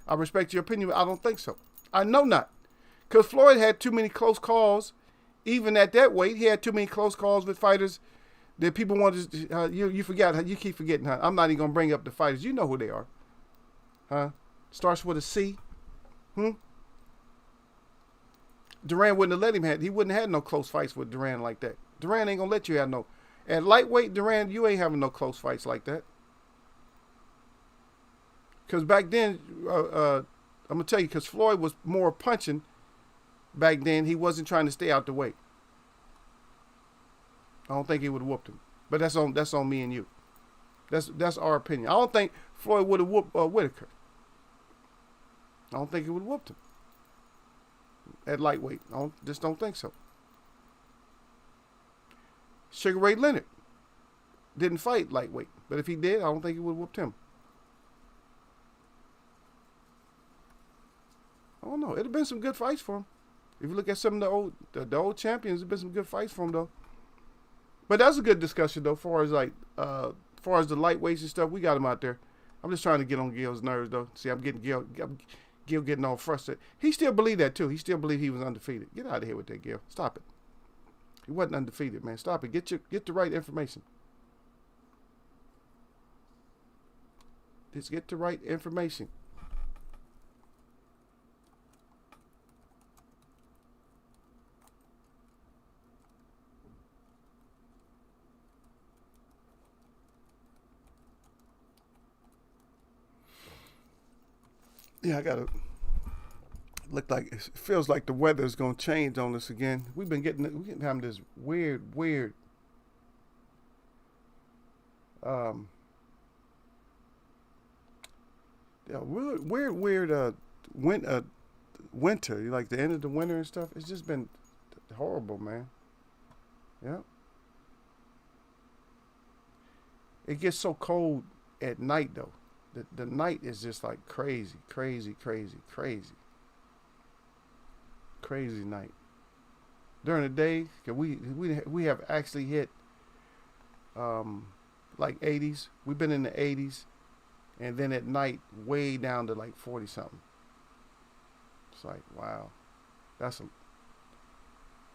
respect your opinion, but I don't think so. I know not, because Floyd had too many close calls. Even at that weight, he had too many close calls with fighters that people wanted. You forgot. You keep forgetting. Huh? I'm not even gonna bring up the fighters. You know who they are. Huh? Starts with a C. Duran wouldn't have let him have. He wouldn't have had no close fights with Duran like that. Duran ain't gonna let you have no. At lightweight, Duran, you ain't having no close fights like that. Because back then, I'm going to tell you, because Floyd was more punching back then. He wasn't trying to stay out the way. I don't think he would have whooped him. But that's on me and you. That's our opinion. I don't think Floyd would have whooped Whitaker. I don't think he would have whooped him at lightweight. Just don't think so. Sugar Ray Leonard didn't fight lightweight. But if he did, I don't think he would have whooped him. I don't know. It'd have been some good fights for him. If you look at some of the old champions, there've been some good fights for him though. But that's a good discussion though, far as the lightweights and stuff. We got him out there. I'm just trying to get on Gil's nerves though. See, I'm getting Gil getting all frustrated. He still believed that too. He still believed he was undefeated. Get out of here with that, Gil. Stop it. He wasn't undefeated, man. Stop it. Get the right information. Just get the right information. Yeah, I gotta look like it feels like the weather is gonna change on us again. We're having this weird winter, like the end of the winter and stuff. It's just been horrible, man. Yeah. It gets so cold at night though. The night is just like crazy night. During the day, we have actually hit like 80s. We've been in the 80s, and then at night way down to like 40 something. It's like, wow,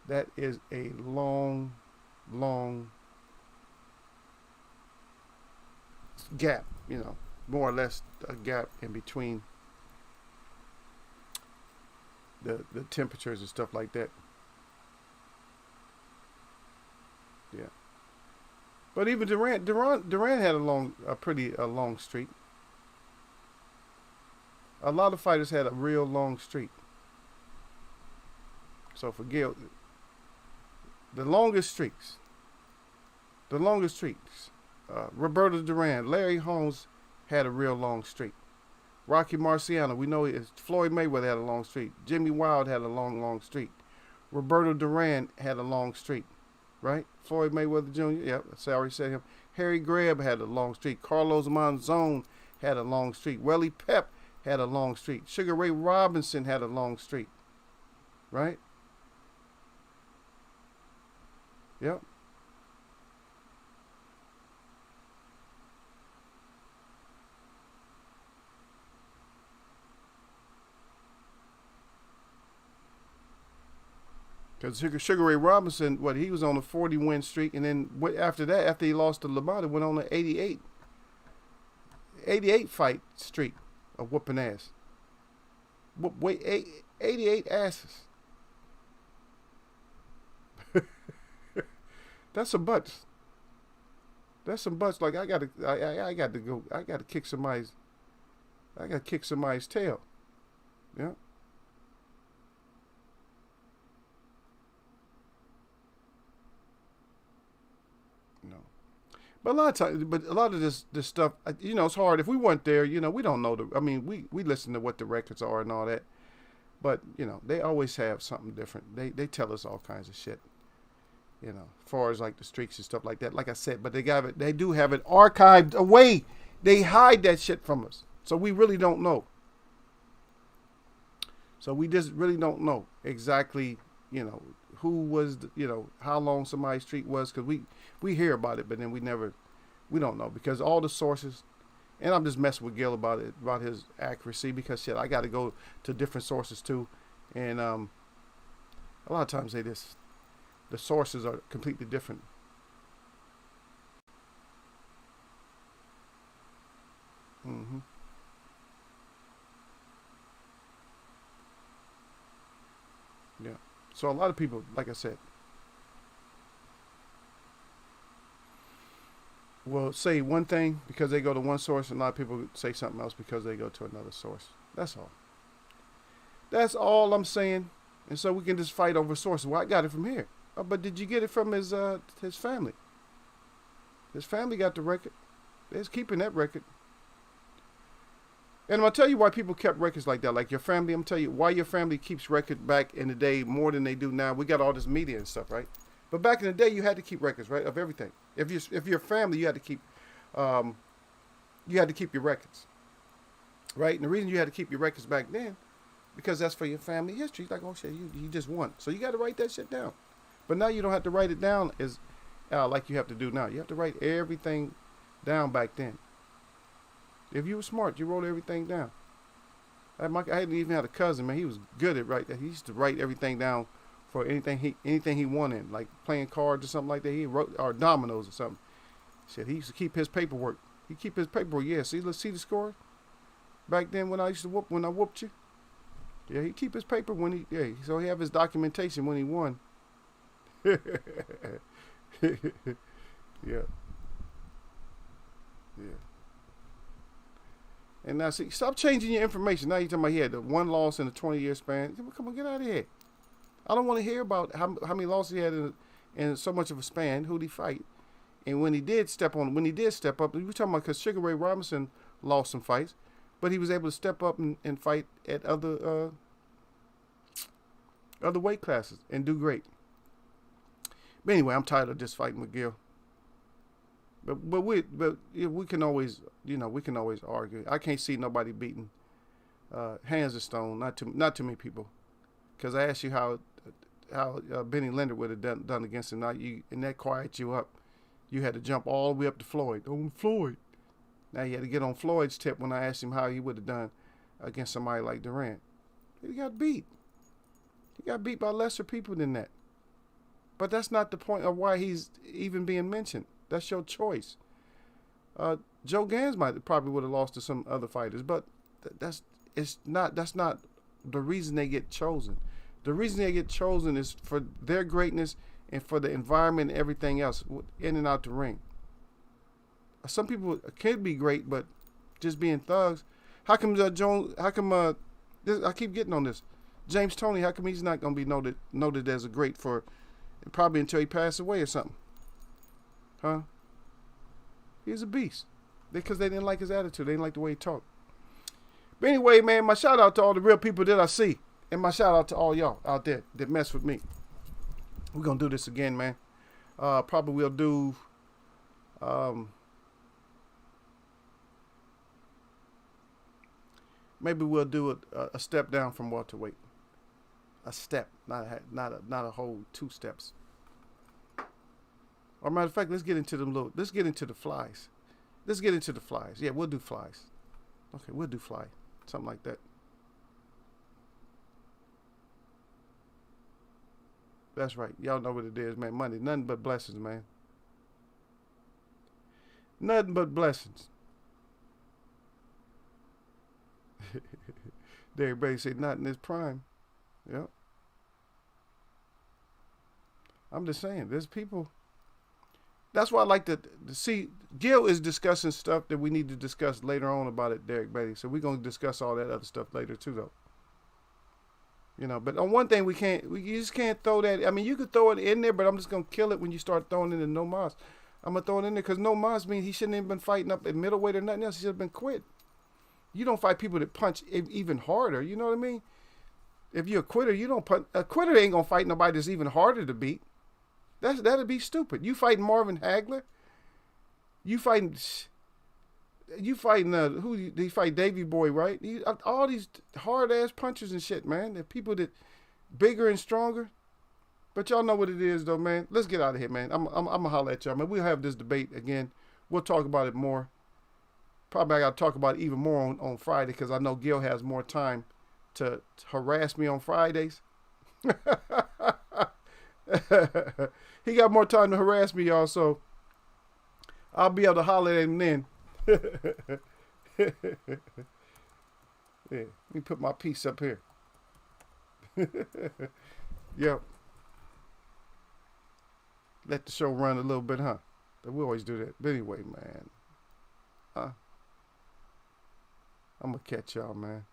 that is a long gap, more or less a gap in between the temperatures and stuff like that. Yeah. But even Duran had a long streak. A lot of fighters had a real long streak. So for Gil, the longest streaks. Roberto Duran, Larry Holmes had a real long streak. Rocky Marciano, we know Floyd Mayweather had a long streak. Jimmy Wild had a long streak. Roberto Duran had a long streak, right? Floyd Mayweather Jr., yep, I already said him. Harry Greb had a long streak. Carlos Monzon had a long streak. Welly Pep had a long streak. Sugar Ray Robinson had a long streak, right? Yep. Because Sugar Ray Robinson, he was on a 40-win streak, and then after that, after he lost to Lamont, went on an 88 fight streak of whooping ass. 88 asses. That's some butts. Like I got to kick somebody's tail. Yeah. But a lot of this stuff, it's hard. If we weren't there, we don't know we listen to what the records are and all that. But, they always have something different. They tell us all kinds of shit. As far as like the streaks and stuff like that. Like I said, but they do have it archived away. They hide that shit from us. So we really don't know. So we just really don't know exactly, who was, how long somebody's streak was, because we hear about it, but then we don't know because all the sources. And I'm just messing with Gil about it, about his accuracy, because shit, I got to go to different sources too, and a lot of times the sources are completely different. hmm Yeah. So a lot of people, like I said, will say one thing because they go to one source, and a lot of people say something else because they go to another source. That's all. That's all I'm saying. And so we can just fight over sources. Well, I got it from here. But did you get it from his family? His family got the record. They're keeping that record. And I'm gonna tell you why people kept records like that. Like your family, I'm gonna tell you why your family keeps record back in the day more than they do now. We got all this media and stuff, right? But back in the day, you had to keep records, right, of everything. If you're family, um, you had to keep your records, right? And the reason you had to keep your records back then, because that's for your family history. Like, oh shit, you just won, so you got to write that shit down. But now you don't have to write it down as like you have to do now. You have to write everything down back then. If you were smart, you wrote everything down. I hadn't even had a cousin, man. He was good at writing. He used to write everything down for anything he wanted, like playing cards or something like that. He wrote, or dominoes or something. Shit, he used to keep his paperwork. He keep his paperwork. Yeah, see, let's see the score. Back then when I whooped you. Yeah, he keep his paper so he have his documentation when he won. Yeah. Yeah. And now, see, stop changing your information. Now you're talking about he had the one loss in a 20-year span. Come on, get out of here. I don't want to hear about how many losses he had in so much of a span. Who'd he fight? And when he did step up, we were talking about because Sugar Ray Robinson lost some fights, but he was able to step up and fight at other weight classes and do great. But anyway, I'm tired of just fighting with Gil. But we can always argue. I can't see nobody beating hands of stone. Not too many people. Because I asked you how Benny Leonard would have done against him. Now and that quiet you up. You had to jump all the way up to Floyd. Oh, Floyd. Now you had to get on Floyd's tip when I asked him how he would have done against somebody like Durant. He got beat. He got beat by lesser people than that. But that's not the point of why he's even being mentioned. That's your choice. Joe Gans probably would have lost to some other fighters, but that's not the reason they get chosen. The reason they get chosen is for their greatness and for the environment and everything else in and out the ring. Some people can be great, but just being thugs. How come Jones? How come I keep getting on this? James Toney. How come he's not going to be noted as a great for probably until he passes away or something? Huh? He's a beast. Because they didn't like his attitude. They didn't like the way he talked. But anyway, man, my shout out to all the real people that I see. And my shout out to all y'all out there that mess with me. We're going to do this again, man. Probably we'll do... maybe we'll do a step down from welterweight. A step, not a whole 2 steps. Or matter of fact, let's get into the flies. Yeah, we'll do flies. Okay, we'll do fly. Something like that. That's right. Y'all know what it is, man. Money, nothing but blessings, man. Nothing but blessings. Everybody say not in his prime. Yep. I'm just saying, there's people. That's why I like to see. Gil is discussing stuff that we need to discuss later on about it, Derek Beatty. So we're going to discuss all that other stuff later too, though. But on one thing you just can't throw that. I mean, you could throw it in there, but I'm just going to kill it when you start throwing in the No Mas. I'm going to throw it in there because No Mas means he shouldn't have been fighting up at middleweight or nothing else. He should have been quit. You don't fight people that punch even harder. You know what I mean? If you're a quitter, you don't punch. A quitter ain't going to fight nobody that's even harder to beat. That'd be stupid. You fighting Marvin Hagler? You fighting You fighting he fight Davy Boy, right? All these hard ass punchers and shit, man. The people that bigger and stronger. But y'all know what it is, though, man. Let's get out of here, man. I'm gonna holler at y'all, man. We'll have this debate again. We'll talk about it more. Probably I got to talk about it even more on Friday because I know Gil has more time to harass me on Fridays. He got more time to harass me, y'all. So I'll be able to holler at him then. Yeah, let me put my piece up here. Yep. Let the show run a little bit, huh? We always do that. But anyway, man. I'm going to catch y'all, man.